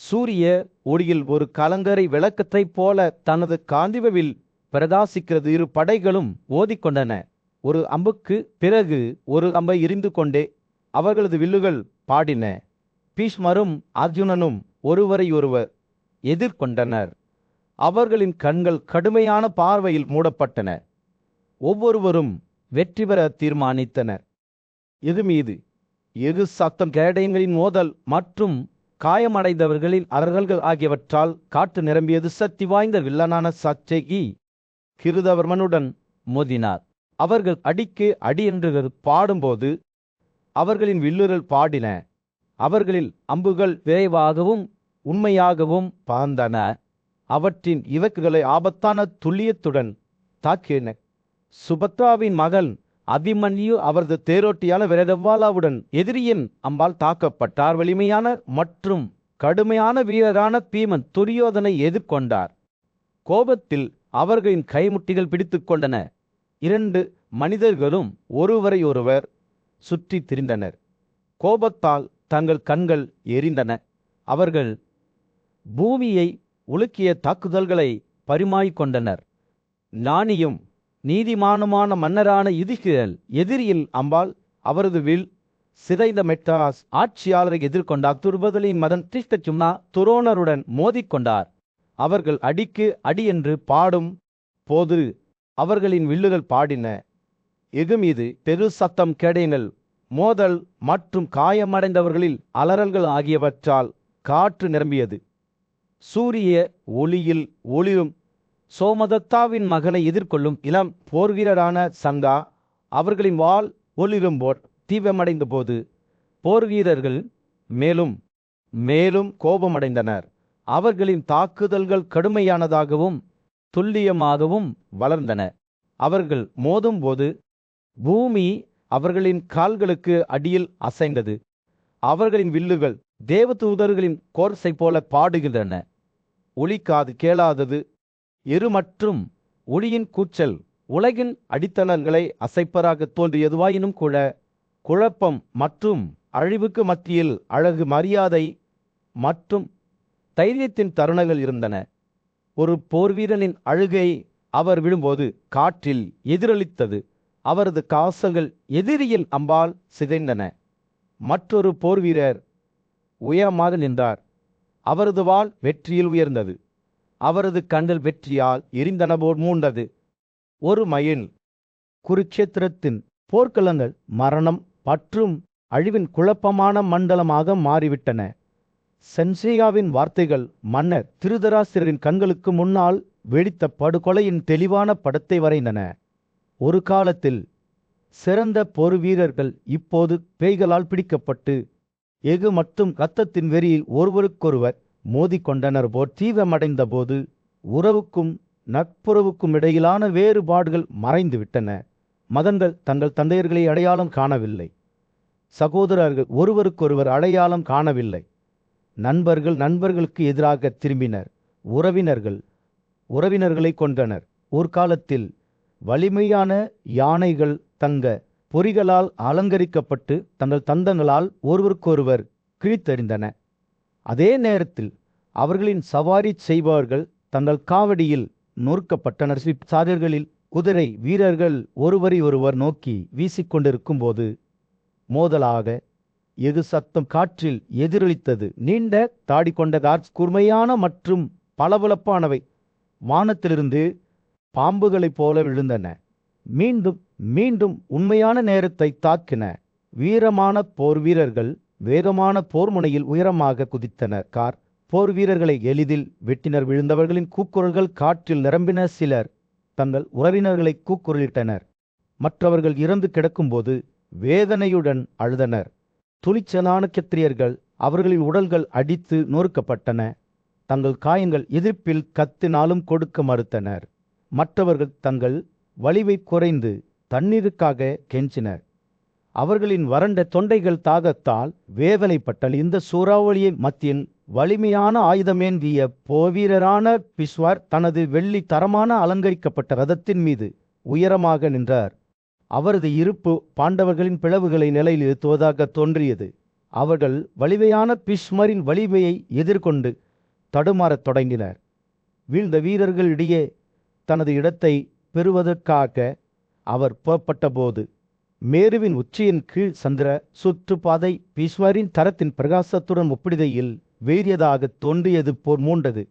சூரிய ஒளியில் ஒரு கலங்கரை விளக்கத்தைப் போல தனது காந்திவில் பிரகாசிக்கிறது. இரு படைகளும் ஓதிக்கொண்டன. ஒரு அம்புக்கு பிறகு ஒரு அம்பை எறிந்து கொண்டே அவர்களது வில்லுகள் பாடின. பீஷ்மரும் அர்ஜுனனும் ஒருவரையொருவர் எதிர்கொண்டனர். அவர்களின் கண்கள் கடுமையான பார்வையில் மூடப்பட்டன. ஒவ்வொருவரும் வெற்றி பெற தீர்மானித்தனர். இது மீது எது சத்தம், கேடயங்களின் மோதல் மற்றும் காயமடைந்தவர்களின் அரல்கள் ஆகியவற்றால் காற்று நிரம்பியது. சக்தி வாய்ந்த வில்லனான சச்சகி கிருதவர்மனுடன் மோதினார். அவர்கள் அடிக்கு அடி என்று பாடும்போது அவர்களின் வில்லுகள் பாடின. அவர்களில் அம்புகள் விரைவாகவும் உண்மையாகவும் பாய்ந்தன. அவற்றின் இவக்குகளை ஆபத்தான துல்லியத்துடன் தாக்கின. சுபத்ராவின் மகன் அபிமன்யு அவரது தேரோட்டியான விரதவாலாவுடன் எதிரியின் அம்பால் தாக்கப்பட்டார். வலிமையான மற்றும் கடுமையான வீரரான பீமன் துரியோதனை எதிர்கொண்டார். கோபத்தில் அவர்களின் கைமுட்டிகள் பிடித்து கொண்டன. 2 மனிதர்களும் ஒருவரை ஒருவர் சுற்றி திரிந்தனர். கோபத்தால் தங்கள் கண்கள் எரிந்தன. அவர்கள் பூமியை உலுக்கிய தாக்குதல்களை பரிமாறிக்கொண்டனர். ஞானியும் நீதிமானுமான மன்னரான யுதிஷ்டிரன் எதிரியில் அம்பாள் அவரது வில் சிதைந்த மெட்ராஸ் ஆட்சியாளரை எதிர்கொண்டார். துர்பதலின் மதன் திஷ்டச்சும்னா துரோணருடன் மோதிக்கொண்டார். அவர்கள் அடிக்கு அடி என்று பாடும் போது அவர்களின் வில்லுகள் பாடின. எகுமீது பெரு சத்தம் கேடைகள், மோதல் மற்றும் காயமடைந்தவர்களில் அலறல்கள் ஆகியவற்றால் காற்று நிரம்பியது. சூரிய ஒளியில் ஒளிரும் சோமதத்தாவின் மகனை எதிர்கொள்ளும் இளம் போர்வீரரான சங்கா அவர்களின் வாள் ஒளிரும்போர் தீவிரமடைந்த போது போர்வீரர்கள் மேலும் மேலும் கோபமடைந்தனர். அவர்களின் தாக்குதல்கள் கடுமையானதாகவும் துல்லியமாகவும் வளர்ந்தன. அவர்கள் மோதும்போது பூமி அவர்களின் கால்களுக்கு அடியில் அசைந்தது. அவர்களின் வில்லுகள் தேவதூதர்களின் கோர்சை போல பாடுகின்றன. ஒளிக்காது கேளாதது எரு மற்றும் ஒளியின் கூச்சல் உலகின் அடித்தளங்களை அசைப்பராக தோன்றியதுவாயினும் கூட குழப்பம் மற்றும் அழிவுக்கு மத்தியில் அழகு, மரியாதை மற்றும் தைரியத்தின் தருணங்கள் இருந்தன. ஒரு போர்வீரனின் அழுகை அவர் விழும்போது காற்றில் எதிரொலித்தது. அவரது காசல்கள் எதிரியில் அம்பால் சிதைந்தன. மற்றொரு போர்வீரர் உயரமாக நின்றார். அவரது வாள் வெற்றியில் உயர்ந்தது. அவரது கண்கள் வெற்றியால் எரிந்தனபோல் மூண்டது. ஒரு மைல் குருட்சேத்திரத்தின் போர்க்களங்கள் மரணம் மற்றும் அழிவின் குழப்பமான மண்டலமாக மாறிவிட்டன. சென்சேயாவின் வார்த்தைகள் மன்னர் திருதராசிரியரின் கண்களுக்கு முன்னால் வெடித்த படுகொலையின் தெளிவான படத்தை வரைந்தன. ஒரு காலத்தில் சிறந்த போர் வீரர்கள் இப்போது பேய்களால் பிடிக்கப்பட்டு எஃகு மற்றும் இரத்தத்தின் வெறியில் ஒருவருக்கொருவர் மோதிக்கொண்டனர் போல் தீவிரமடைந்த போது உறவுக்கும் நட்புறவுக்கும் இடையிலான வேறுபாடுகள் மறைந்துவிட்டன. மதங்கள் தங்கள் தந்தையர்களை அடையாளம் காணவில்லை. சகோதரர்கள் ஒருவருக்கொருவர் அடையாளம் காணவில்லை. நண்பர்கள் நண்பர்களுக்கு எதிராக திரும்பினர். உறவினர்கள் உறவினர்களை கொண்டனர். ஒரு காலத்தில் வலிமையான யானைகள் தங்க பொறிகளால் அலங்கரிக்கப்பட்டு தங்கள் தந்தங்களால் ஒருவருக்கொருவர் கிழித்தெறிந்தன. அதே நேரத்தில் அவர்களின் சவாரி செய்பவர்கள் தங்கள் காவடியில் நொறுக்கப்பட்டனர். சாரர்களில் குதிரை வீரர்கள் ஒருவரை ஒருவர் நோக்கி வீசிக்கொண்டிருக்கும் போது மோதலாக எது சத்தம் காற்றில் எதிரொலித்தது. நீண்ட தாடி கொண்ட கார்ஸ் கூர்மையான மற்றும் பளபளப்பானவை வானத்திலிருந்து பாம்புகளைப் போல விழுந்தன. மீண்டும் மீண்டும் உண்மையான நேரத்தை தாக்கின. வீரமான போர் வீரர்கள் வேகமான போர் முனையில் உயரமாக குதித்தனர். போர் வீரர்களை எளிதில் வெட்டினர். விழுந்தவர்களின் கூக்குரல்கள் காற்றில் நிரம்பின. சிலர் தங்கள் உறவினர்களை கூக்குரலிட்டனர். மற்றவர்கள் இறந்து கிடக்கும்போது வேதனையுடன் அழுதனர். துணிச்சலான கத்திரியர்கள் அவர்களின் உடல்கள் அடித்து நொறுக்கப்பட்டன. தங்கள் காயங்கள் எதிர்ப்பில் கத்தினாலும் கொடுக்க மறுத்தனர். மற்றவர்கள் தங்கள் வலிவை குறைந்து தண்ணீருக்காக கெஞ்சினர். அவர்களின் வறண்ட தொண்டைகள் தாகத்தால் வேதனைப்பட்டல். இந்த சூறாவளியை மத்தியில் வலிமையான ஆயுதமேந்திய போவீரரான பிஸ்வார் தனது வெள்ளி தரமான அலங்கரிக்கப்பட்ட ரதத்தின் மீது உயரமாக நின்றார். அவரது இருப்பு பாண்டவர்களின் பிளவுகளை நிலைநிறுத்துவதாக தோன்றியது. அவர்கள் வலிமையான பிஸ்மரின் வலிமையை எதிர்கொண்டு தடுமாறத் தொடங்கினர். வீழ்ந்த வீரர்களிடையே தனது இடத்தை பெறுவதற்காக அவர் புறப்பட்ட போது மேருவின் உச்சியின் கீழ் சந்திர சுற்றுப்பாதை பீஸ்வரின் தரத்தின் பிரகாசத்துடன் ஒப்பிடுகையில் வேறியதாக தோன்றியது போர் மூண்டது.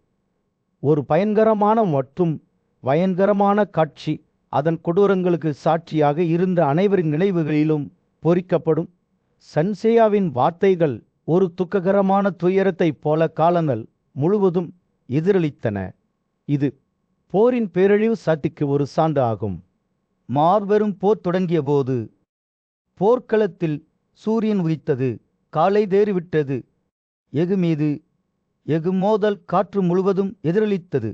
ஒரு பயங்கரமான மற்றும் பயங்கரமான காட்சி அதன் கொடூரங்களுக்கு சாட்சியாக இருந்த அனைவரின் நினைவுகளிலும் பொறிக்கப்படும். சன்சேயாவின் வார்த்தைகள் ஒரு துக்ககரமான துயரத்தைப் போல காலங்கள் முழுவதும் எதிரொலித்தன. இது போரின் பேரழிவு சாட்டிக்கு ஒரு சான்று ஆகும். மாபெரும் போர் தொடங்கிய போது போர்க்களத்தில் சூரியன் உதித்தது. காலை தேறிவிட்டது. எஃகு மீது எஃகு மோதல் காற்று முழுவதும் எதிரொலித்தது.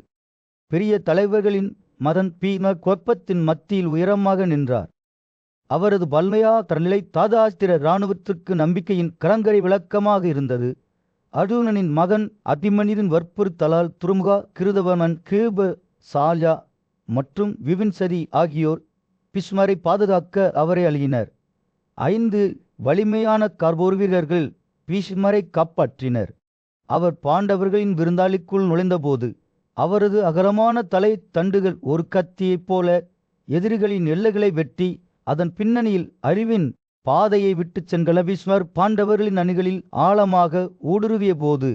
பெரிய தலைவர்களின் மதன் பீம கொப்பத்தின் மத்தியில் உயரமாக நின்றார். அவரது பல்மையா தரநிலை தாதாஸ்திர இராணுவத்திற்கு நம்பிக்கையின் கலங்கரை விளக்கமாக இருந்தது. அர்ஜுனனின் மகன் அபிமன்யுவின் வற்புறுத்தலால் துருமுகா, கிருதவமன், கிருப, சால்யா மற்றும் விபின்சரி ஆகியோர் பிஸ்மரை பாதுகாக்க அவரை அழியினர். 5 வலிமையான கார்போர் வீரர்கள் பீஷ்மரை காப்பாற்றினர். அவர் பாண்டவர்களின் விருந்தாளிக்குள் நுழைந்தபோது அவரது அகலமான தலை தண்டுகள் ஒரு கத்தியைப் போல எதிரிகளின் எல்லைகளை வெட்டி அதன் பின்னணியில் அழிவின் பாதையை விட்டுச் சென்ற பீஷ்மர் பாண்டவர்களின் அணிகளில் ஆழமாக ஊடுருவிய போது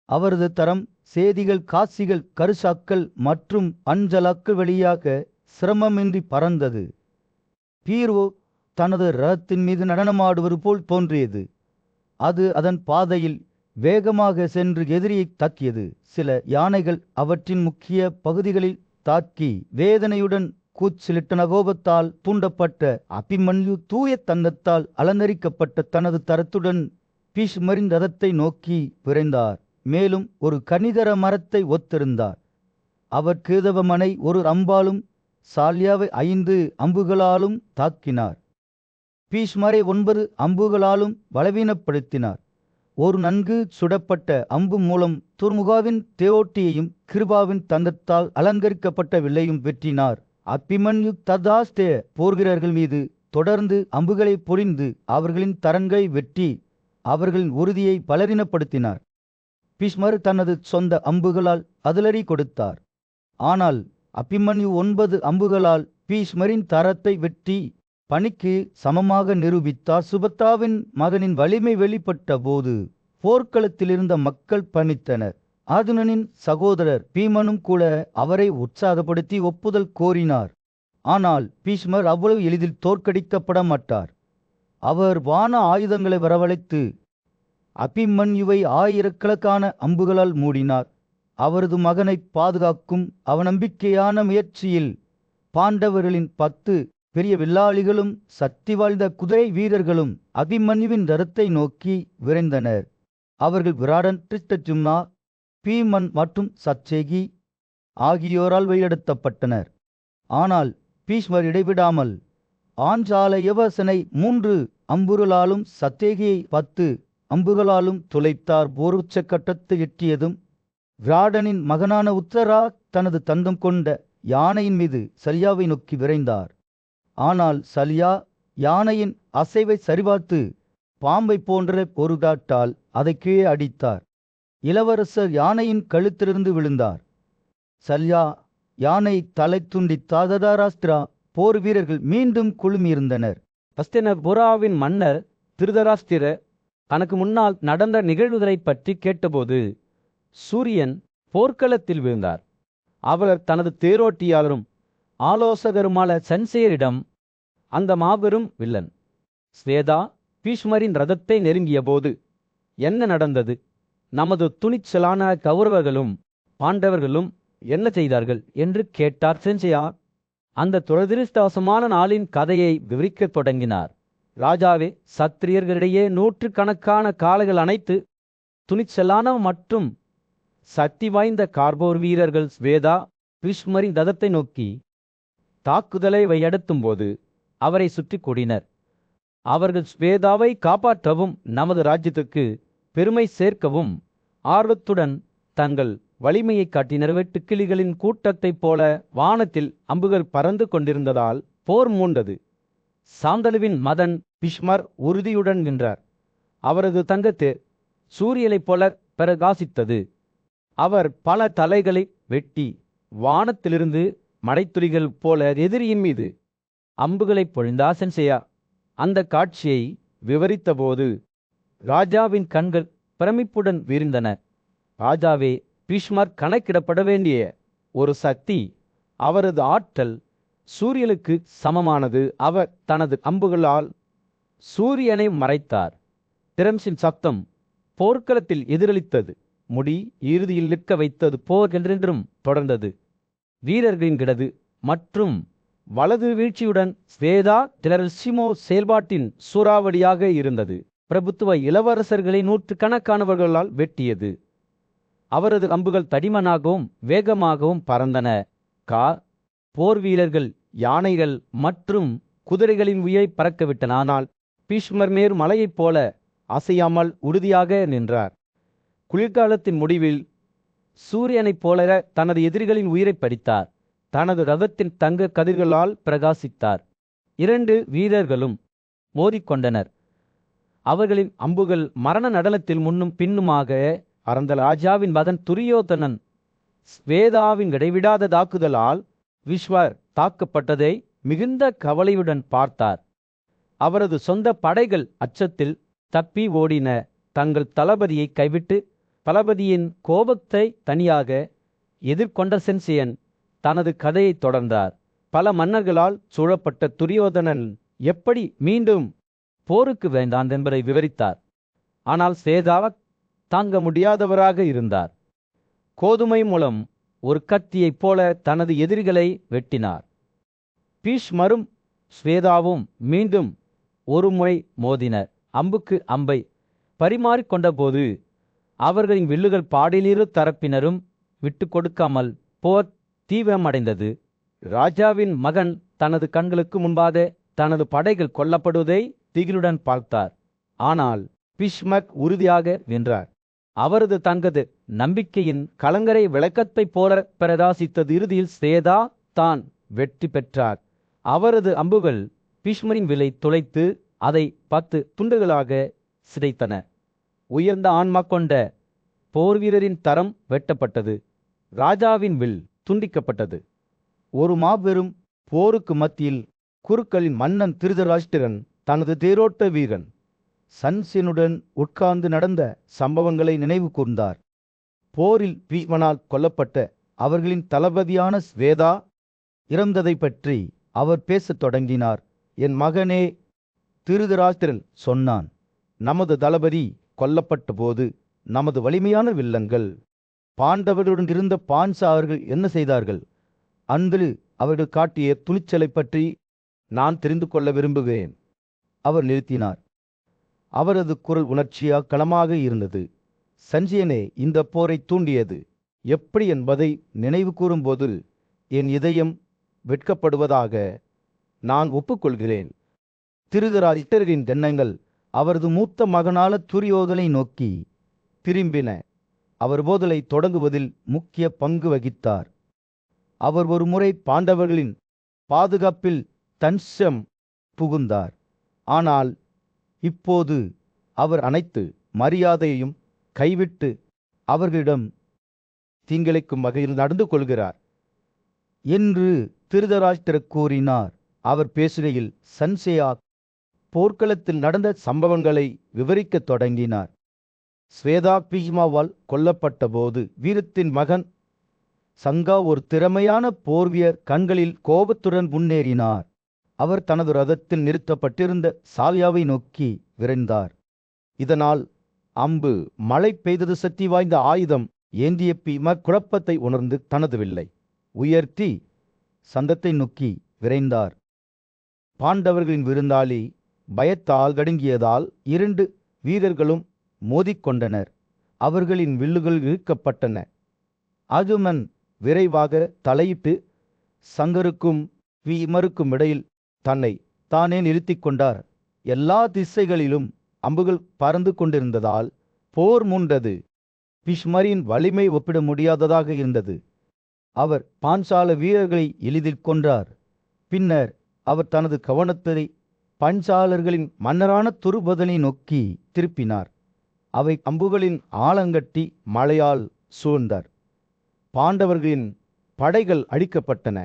அவரது தரம் சேதிகள், காசிகள், கருசாக்கள் மற்றும் அஞ்சலாக்கள் வழியாக சிரமமின்றி பறந்தது. பீரோ தனது ரதத்தின் மீது நடனமாடுவது போல் தோன்றியது. அது அதன் பாதையில் வேகமாக சென்று எதிரியை தாக்கியது. சில யானைகள் அவற்றின் முக்கிய பகுதிகளில் தாக்கி வேதனையுடன் கூச்சலிட்டன. கோபத்தால் தூண்டப்பட்ட அபிமன்யு தூய தங்கத்தால் அலங்கரிக்கப்பட்ட தனது தரத்துடன் பீஷ்மரின் ரதத்தை நோக்கி விரைந்தார். மேலும் ஒரு கனிதர மரத்தை ஒத்திருந்தார். அவர் கேதவமனை ஒரு அம்பாலும் சால்யாவை 5 அம்புகளாலும் தாக்கினார். பீஷ்மரை 9 அம்புகளாலும் பலவீனப்படுத்தினார். ஒரு நன்கு சுடப்பட்ட அம்பு மூலம் துர்முகாவின் தேரோட்டியையும் கிருபாவின் தங்கத்தால் அலங்கரிக்கப்பட்ட வில்லையும் வெற்றினார். அபிமன்யு ததாஸ்தே போர்வீரர்கள் மீது தொடர்ந்து அம்புகளை பொழிந்து அவர்களின் தரன்களை வெட்டி அவர்களின் உறுதியை பலவீனப்படுத்தினார். பீஷ்மர் தனது சொந்த அம்புகளால் அதிலறி கொடுத்தார். ஆனால் அபிமன்யு 9 அம்புகளால் பீஷ்மரின் தரத்தை வெட்டி பணிக்கு சமமாக நிரூபித்தார். சுபத்தாவின் மகனின் வலிமை வெளிப்பட்ட போது போர்க்களத்தில் இருந்த மக்கள் பணித்தனர். அர்ஜுனனின் சகோதரர் பீமனும் கூட அவரை உற்சாகப்படுத்தி ஒப்புதல் கோரினார். ஆனால் பீஷ்மர் அவ்வளவு எளிதில் தோற்கடிக்கப்பட மாட்டார். அவர் வான ஆயுதங்களை வரவழைத்து அபிமன்யுவை 1000கணக்கான அம்புகளால் மூடினார். அவரது மகனை பாதுகாக்கும் அவநம்பிக்கையான முயற்சியில் பாண்டவர்களின் 10 பெரிய வில்லாளிகளும் சக்தி வாய்ந்த குதிரை வீரர்களும் அபிமன்யுவின் ரதத்தை நோக்கி விரைந்தனர். அவர்கள் விராடன், டிஸ்டஜும்னா, பீமன் மற்றும் சத்சேகி ஆகியோரால் வழிநடத்தப்பட்டனர். ஆனால் பீஷ்மர் இடைவிடாமல் ஆஞ்சால யவசனை 3 அம்புகளாலும் சத்தேகியை 10 அம்புகளாலும் துளைத்தார். போர் உச்சக்கட்டத்தை எட்டியதும் விராடனின் மகனான உத்தரா தனது தந்தம் கொண்ட யானையின் மீது சல்யாவை நோக்கி விரைந்தார். ஆனால் சல்யா யானையின் அசைவை சரிபார்த்து பாம்பை போன்ற ஒரு காட்டால் அதை கீழே அடித்தார். இளவரசர் யானையின் கழுத்திலிருந்து விழுந்தார். சல்யா யானை தலை துண்டித்தார். ததராஷ்டிரா போர் வீரர்கள் மீண்டும் குழுமியிருந்தனர். ஹஸ்தினபுராவின் மன்னர் திருதராஷ்டிர தனக்கு முன்னால் நடந்த நிகழ்வுகளை பற்றி கேட்டபோது சூரியன் போர்க்களத்தில் விழுந்தார். அவர் தனது தேரோட்டியாளரும் ஆலோசகருமான சன்சேரிடம், அந்த மாபெரும் வில்லன் ஸ்வேதா பீஷ்மரின் ரதத்தை நெருங்கிய போது என்ன நடந்தது? நமது துணிச்சலான கௌரவர்களும் பாண்டவர்களும் என்ன செய்தார்கள் என்று கேட்டார். சென்சையா அந்த துரதிருஷ்டவசமான நாளின் கதையை விவரிக்கத் தொடங்கினார். ராஜாவே, சத்திரியர்களிடையே 100கணக்கான காளைகள் அனைத்து துணிச்சலான மற்றும் சக்தி வாய்ந்த கார்போர் வீரர்கள் ஸ்வேதா பீஷ்மரின் ரதத்தை நோக்கி தாக்குதலை வையடத்தும் போது அவரை சுற்றி கூடினர். அவர்கள் ஸ்வேதாவை காப்பாற்றவும் நமது ராஜ்யத்துக்கு பெருமை சேர்க்கவும் ஆர்வத்துடன் தங்கள் வலிமையை காட்டினர். வெட்டுக்கிளிகளின் கூட்டத்தைப் போல வானத்தில் அம்புகள் பறந்து கொண்டிருந்ததால் போர் மூண்டது. சாந்தனுவின் மதன் பீஷ்மர் உறுதியுடன் நின்றார். அவரது தங்கத்தேர் சூரியனைப் போல பிரகாசித்தது. அவர் பல தலைகளை வெட்டி வானத்திலிருந்து மடைத்துளிகள் போல எதிரியின் மீது அம்புகளை பொழிந்தார். சென்சையா அந்த காட்சியை விவரித்தபோது ராஜாவின் கண்கள் பிரமிப்புடன் விரிந்தன. ராஜாவே, பீஷ்மர் கணக்கிடப்பட வேண்டிய ஒரு சக்தி. அவரது ஆற்றல் சூரியனுக்கு சமமானது. அவர் தனது அம்புகளால் சூரியனை மறைத்தார். திரம்சின் சத்தம் போர்க்களத்தில் எதிரொலித்தது. முடி இறுதியில் நிற்க வைத்தது. போர் என்றென்றும் தொடர்ந்தது. வீரர்களின் கிடது மற்றும் வலது வீழ்ச்சியுடன் ஸ்வேதா திலரசிமோ செயல்பாட்டின் சூறாவளியாக இருந்தது. பிரபுத்துவ இளவரசர்களை 100கணக்கானவர்களால் வெட்டியது. அவரது அம்புகள் தடிமனாகவும் வேகமாகவும் பறந்தன. போர் வீரர்கள் யானைகள் மற்றும் குதிரைகளின் உயிரை பறக்கவிட்டன. ஆனால் பீஷ்மர் மேரு மலையைப் போல அசையாமல் உறுதியாக நின்றார். குளிர்காலத்தின் முடிவில் சூரியனைப் போல தனது எதிரிகளின் உயிரை பறித்தார். தனது ரதத்தின் தங்க கதிர்களால் பிரகாசித்தார். 2 வீரர்களும் மோதிக்கொண்டனர். அவர்களின் அம்புகள் மரண நடனத்தில் முன்னும் பின்னுமாக அறந்த ராஜாவின் மகன் துரியோதனன் ஸ்வேதாவின் இடைவிடாத தாக்குதலால் விஸ்வர் தாக்கப்பட்டதை மிகுந்த கவலையுடன் பார்த்தார். அவரது சொந்த படைகள் அச்சத்தில் தப்பி ஓடின. தங்கள் தளபதியை கைவிட்டு தளபதியின் கோபத்தை தனியாக எதிர்கொண்ட சென்சியன் தனது கதையை தொடர்ந்தார். பல மன்னர்களால் சூழப்பட்ட துரியோதனன் எப்படி மீண்டும் போருக்கு வேண்டான் என்பதை விவரித்தார். ஆனால் சேதா தாங்க முடியாதவராக இருந்தார். கோதுமை மூலம் ஒரு கத்தியைப் போல தனது எதிரிகளை வெட்டினார். பீஷ்மரும் ஸ்வேதாவும் மீண்டும் ஒரு முறை மோதினர். அம்புக்கு அம்பை பரிமாறிக்கொண்டபோது அவர்களின் வில்லுகள் பாடிலிரு தரப்பினரும் விட்டு கொடுக்காமல் போர் தீவிரமடைந்தது. ராஜாவின் மகன் தனது கண்களுக்கு முன்பாக தனது படைகள் கொல்லப்படுவதை திகிலுடன் பார்த்தார். ஆனால் பீஷ்மர் உறுதியாக வென்றார். அவரது தங்கது நம்பிக்கையின் கலங்கரை விளக்கத்தைப் போல பிரகாசித்தது. இறுதியில் சேதா தான் வெற்றி பெற்றார். அவரது அம்புகள் பீஷ்மரின் விலை துளைத்து அதை 10 துண்டுகளாக சிதைத்தன. உயர்ந்த ஆன்மா கொண்ட போர்வீரரின் தரம் வெட்டப்பட்டது. ராஜாவின் வில் துண்டிக்கப்பட்டது. ஒரு மாபெரும் போருக்கு மத்தியில் குருக்களின் மன்னன் திருதராஷ்டிரன் தனது தேரோட்ட வீரன் சன்சியனுடன் உட்கார்ந்து நடந்த சம்பவங்களை நினைவு கூர்ந்தார். போரில் பீஷ்மனால் கொல்லப்பட்ட அவர்களின் தளபதியான ஸ்வேதா இறந்ததை பற்றி அவர் பேசத் தொடங்கினார். என் மகனே, திருதராஷ்டிரன் சொன்னான், நமது தளபதி கொல்லப்பட்ட போது நமது வலிமையான வில்லங்கள் பாண்டவர்களுடன் இருந்த பாஞ்சாலர்கள் என்ன செய்தார்கள்? அன்று அவர்கள் காட்டிய துணிச்சலை பற்றி நான் தெரிந்து கொள்ள விரும்புகிறேன். அவர் நிறுத்தினார். அவரது குரல் உணர்ச்சியாக்களமாக இருந்தது. சஞ்சயனே இந்த போரை தூண்டியது எப்படி என்பதை நினைவு கூறும்போது என் இதயம் வெட்கப்படுவதாக நான் ஒப்புக்கொள்கிறேன். திருதராஷ்டிரரின் எண்ணங்கள் அவரது மூத்த மகனான துரியோதனை நோக்கி திரும்பின. அவர் போதலை தொடங்குவதில் முக்கிய பங்கு வகித்தார். அவர் ஒரு முறை பாண்டவர்களின் பாதுகாப்பில் தன்சம் புகுந்தார். ஆனால் இப்போது அவர் அனைத்து மரியாதையையும் கைவிட்டு அவர்களிடம் தீங்கிழைக்கும் வகையில் நடந்து கொள்கிறார் என்று திருதராஷ்டிரர் கூறினார். அவர் பேசுகையில் சன்சேயா போர்க்களத்தில் நடந்த சம்பவங்களை விவரிக்கத் தொடங்கினார். ஸ்வேதா பீஷ்மாவால் கொல்லப்பட்ட போது வீரத்தின் மகன் சங்கா ஒரு திறமையான போர்வியர் கண்களில் கோபத்துடன் முன்னேறினார். அவர் தனது ரதத்தில் நிறுத்தப்பட்டிருந்த சால்யாவை நோக்கி விரைந்தார். இதனால் அம்பு மழை பெய்தது. சக்தி வாய்ந்த ஆயுதம் ஏந்திய பீஷ்மர் குழப்பத்தை உணர்ந்து தனது வில்லை உயர்த்தி சந்தத்தை நோக்கி விரைந்தார். பாண்டவர்களின் விருந்தாளி பயத்தால் கடுங்கியதால் 2 வீரர்களும் மோதிக்கொண்டனர். அவர்களின் வில்லுகள் இழுக்கப்பட்டன. அர்ஜுனன் விரைவாக தலையிட்டு சங்கருக்கும் பீஷ்மருக்கும் இடையில் தன்னை தானே நிறுத்திக் கொண்டார். எல்லா திசைகளிலும் அம்புகள் பறந்து கொண்டிருந்ததால் போர் மூண்டது. பீஷ்மரின் வலிமை ஒப்பிட முடியாததாக இருந்தது. அவர் பாஞ்சால வீரர்களை எளிதில் கொன்றார். பின்னர் அவர் தனது கவனத்தை பாஞ்சாலர்களின் மன்னரான துருபதனை நோக்கி திருப்பினார். அவை அம்புகளின் ஆழங்கட்டி மழையால் சூழ்ந்தார். பாண்டவர்களின் படைகள் அழிக்கப்பட்டன.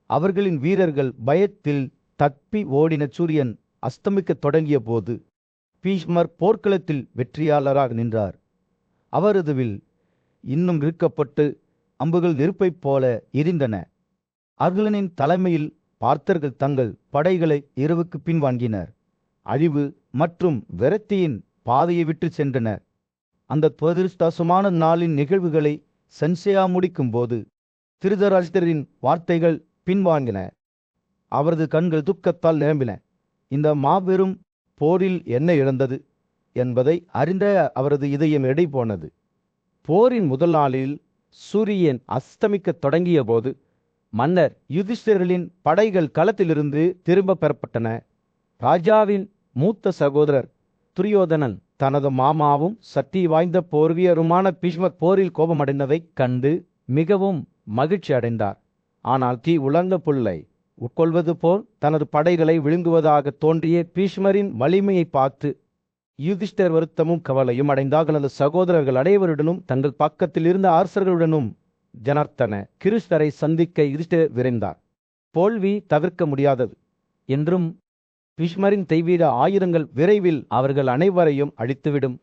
அவர்களின் வீரர்கள் பயத்தில் தப்பி ஓடின. சூரியன் அஸ்தமிக்கத் தொடங்கிய போது பீஷ்மர் போர்க்களத்தில் வெற்றியாளராக நின்றார். அவரது வில் இன்னும் இறுக்கப்பட்டு அம்புகள் நெருப்பைப் போல எரிந்தன. அர்ஜுனனின் தலைமையில் பார்த்தர்கள் தங்கள் படைகளை இரவுக்கு பின்வாங்கினர். அழிவு மற்றும் விரக்தியின் பாதையை விட்டு சென்றனர். அந்த துரதிருஷ்டமான நாளின் நிகழ்வுகளை சன்சேயா முடிக்கும்போது திருதராஷ்டிரரின் வார்த்தைகள் பின்வாங்கின. அவரது கண்கள் துக்கத்தால் நிரம்பின. இந்த மாபெரும் போரில் என்ன இழந்தது என்பதை அறிந்த அவரது இதயம் எடை போனது. போரின் முதல் நாளில் சூரியன் அஸ்தமிக்கத் தொடங்கிய போது மன்னர் யுதிஷ்டிரரின் படைகள் களத்திலிருந்து திரும்ப பெறப்பட்டன. ராஜாவின் மூத்த சகோதரர் துரியோதனன் தனது மாமாவும் சக்தி வாய்ந்த போர்வியருமான பீஷ்மர் போரில் கோபமடைந்ததைக் கண்டு மிகவும் மகிழ்ச்சி அடைந்தார். ஆனால் தீ உலர்ந்த புல்லை உட்கொள்வது போல் தனது படைகளை விழுங்குவதாக தோன்றிய பீஷ்மரின் வலிமையை பார்த்து யுதிஷ்டர் வருத்தமும் கவலையும் அடைந்தார். தனது சகோதரர்கள் அனைவருடனும் தங்கள் பக்கத்தில் இருந்த அரசர்களுடனும் ஜனார்த்தன கிருஷ்ணரை சந்திக்க யுதிஷ்டர் விரைந்தார். தோல்வி தவிர்க்க முடியாதது என்றும் பீஷ்மரின் தெய்வீக ஆயுதங்கள் விரைவில் அவர்கள் அனைவரையும் அழித்துவிடும்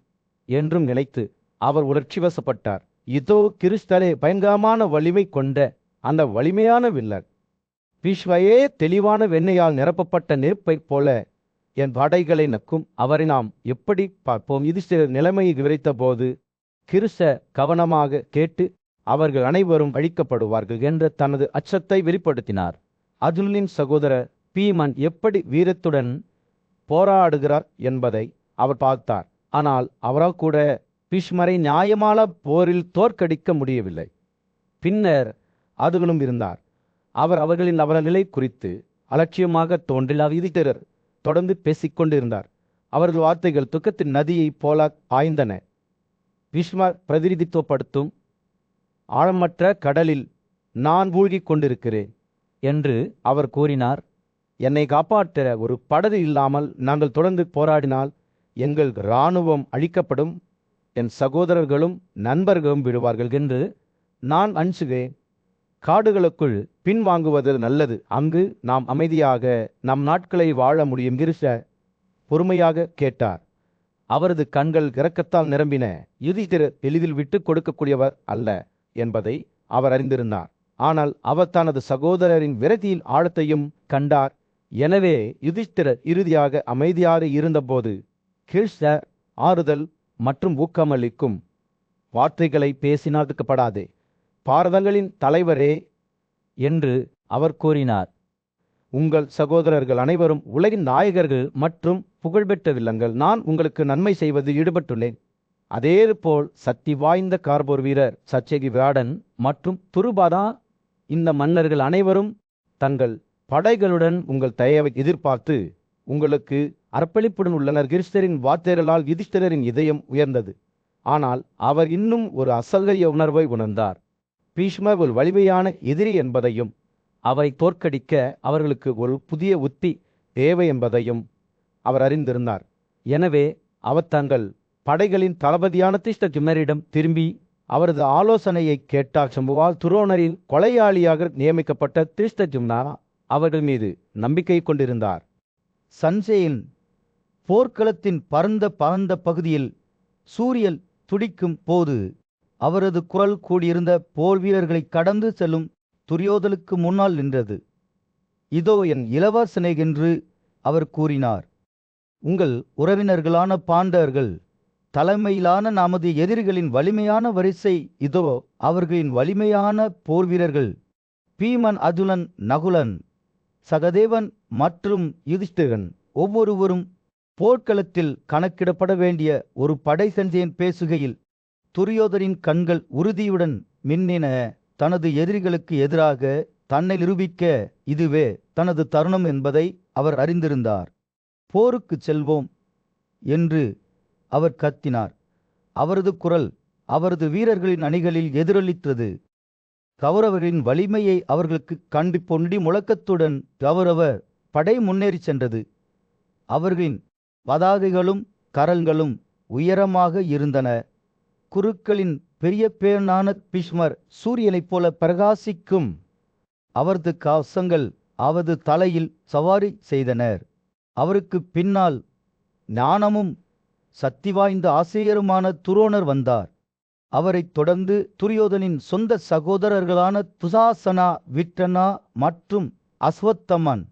என்றும் நினைத்து அவர் உணர்ச்சிவசப்பட்டார். இதோ கிறிஸ்தலே பயங்கரமான வலிமை கொண்ட அந்த வலிமையான வில்லர். பீஷ்மையே தெளிவான வெண்ணையால் நிரப்பப்பட்ட நெருப்பைப் போல என் படைகளை நக்கும் அவரை நாம் எப்படி பார்ப்போம்? யுதிஷ்டிரர் நிலைமையை விவரித்த போது கிருஷ்ண கவனமாக கேட்டு அவர்கள் அனைவரும் அழிக்கப்படுவார்கள் என்ற தனது அச்சத்தை வெளிப்படுத்தினார். அர்ஜுனனின் சகோதரர் பீமன் எப்படி வீரத்துடன் போராடுகிறார் என்பதை அவர் பார்த்தார். ஆனால் அவரால் கூட பீஷ்மரை நியாயமான போரில் தோற்கடிக்க முடியவில்லை. பின்னர் அர்ஜுனனும் இருந்தார். அவர் அவர்களின் அவலநிலை குறித்து அலட்சியமாக தோன்றில் யுதிஷ்டிரர் தொடர்ந்து பேசிக்கொண்டிருந்தார். அவர்கள் வார்த்தைகள் துக்கத்தின் நதியைப் போல பாய்ந்தன. பீஷ்மர் பிரதிநிதித்துவப்படுத்தும் ஆழமற்ற கடலில் நான் மூழ்கிக் கொண்டிருக்கிறேன் என்று அவர் கூறினார். என்னை காப்பாற்ற ஒரு படகு இல்லாமல் நாங்கள் தொடர்ந்து போராடினால் எங்கள் இராணுவம் அழிக்கப்படும், என் சகோதரர்களும் நண்பர்களும் விடுவார்கள் என்று நான் அஞ்சுகிறேன். காடுகளுக்குள் பின்வாங்குவது நல்லது. அங்கு நாம் அமைதியாக நம் நாட்களை வாழ முடியும். கிருஷ்ண பொறுமையாக கேட்டார். அவரது கண்கள் இரக்கத்தால் நிரம்பின. யுதிஷ்டிரர் எளிதில் விட்டு கொடுக்கக்கூடியவர் அல்ல என்பதை அவர் அறிந்திருந்தார். ஆனால் அவர் தனது சகோதரரின் விரதியின் ஆழத்தையும் கண்டார். எனவே யுதிஷ்டிரர் இறுதியாக அமைதியாக இருந்தபோது கிருஷ்ணர் ஆறுதல் மற்றும் ஊக்கமளிக்கும் வார்த்தைகளை பேசினாக்கப்படாதே. பாரதங்களின் தலைவரே என்று அவர் கூறினார். உங்கள் சகோதரர்கள் அனைவரும் உலகின் நாயகர்கள் மற்றும் புகழ்பெற்ற வில்லங்கள். நான் உங்களுக்கு நன்மை செய்வதில் ஈடுபட்டுள்ளேன். அதேபோல் சக்தி வாய்ந்த கார்போர் வீரர் சச்சகி விராடன் மற்றும் துருபாதா இந்த மன்னர்கள் அனைவரும் தங்கள் படைகளுடன் உங்கள் தயவை எதிர்பார்த்து உங்களுக்கு அர்ப்பணிப்புடன் உள்ளனர். கிருஷ்ணரின் வார்த்தைகளால் யுதிஷ்டிரரின் இதயம் உயர்ந்தது. ஆனால் அவர் இன்னும் ஒரு அசௌகரிய உணர்வை உணர்ந்தார். பீஷ்மர் ஒரு வலிமையான எதிரி என்பதையும் அவரை தோற்கடிக்க அவர்களுக்கு ஒரு புதிய உத்தி தேவை என்பதையும் அவர் அறிந்திருந்தார். எனவே அவர் தங்கள் படைகளின் தளபதியான திருஷ்டத்யும்னரிடம் திரும்பி அவரது ஆலோசனையை கேட்டார். சம்புவால் துரோணரின் கொலையாளியாக நியமிக்கப்பட்ட திருஷ்டத்யும்னா அவர்கள் மீது நம்பிக்கை கொண்டிருந்தார். சஞ்சயன் போர்க்களத்தின் பரந்த பகுதியில் சூரியன் துடிக்கும் போது அவரது குரல் கூடியிருந்த போர் வீரர்களை கடந்து செல்லும் துரியோதனுக்கு முன்னால் நின்றது. இதோ என் இளவரசனே என்று அவர் கூறினார். உங்கள் உறவினர்களான பாண்டவர்கள் தலைமையிலான நமது எதிரிகளின் வலிமையான வரிசை இதோ. அவர்களின் வலிமையான போர் வீரர்கள் பீமன், அர்ஜுனன், நகுலன், சகதேவன் மற்றும் யுதிஷ்டிரன் ஒவ்வொருவரும் போர்க்களத்தில் கணக்கிடப்பட வேண்டிய ஒரு படை. சஞ்சயன் பேசுகையில் துரியோதனின் கண்கள் உறுதியுடன் மின்னின. தனது எதிரிகளுக்கு எதிராக தன்னை நிரூபிக்க இதுவே தனது தருணம் என்பதை அவர் அறிந்திருந்தார். போருக்கு செல்வோம் என்று அவர் கத்தினார். அவரது குரல் அவரது வீரர்களின் அணிகளில் எதிரொலித்தது. கௌரவரின் வலிமையை அவர்களுக்கு கண்டு பொண்டி முழக்கத்துடன் கௌரவர் படை முன்னேறி சென்றது. அவர்களின் பதாகைகளும் கரங்களும் உயரமாக இருந்தன. குருக்களின் பெரிய பேனான பீஷ்மர் சூரியனைப் போல பிரகாசிக்கும் அவரது கவசங்கள் அவரது தலையில் சவாரி செய்தனர். அவருக்கு பின்னால் ஞானமும் சக்தி வாய்ந்த ஆசிரியருமான துரோணர் வந்தார். அவரைத் தொடர்ந்து துரியோதனின் சொந்த சகோதரர்களான துசாசனா, விற்றனா மற்றும் அஸ்வத்தமன்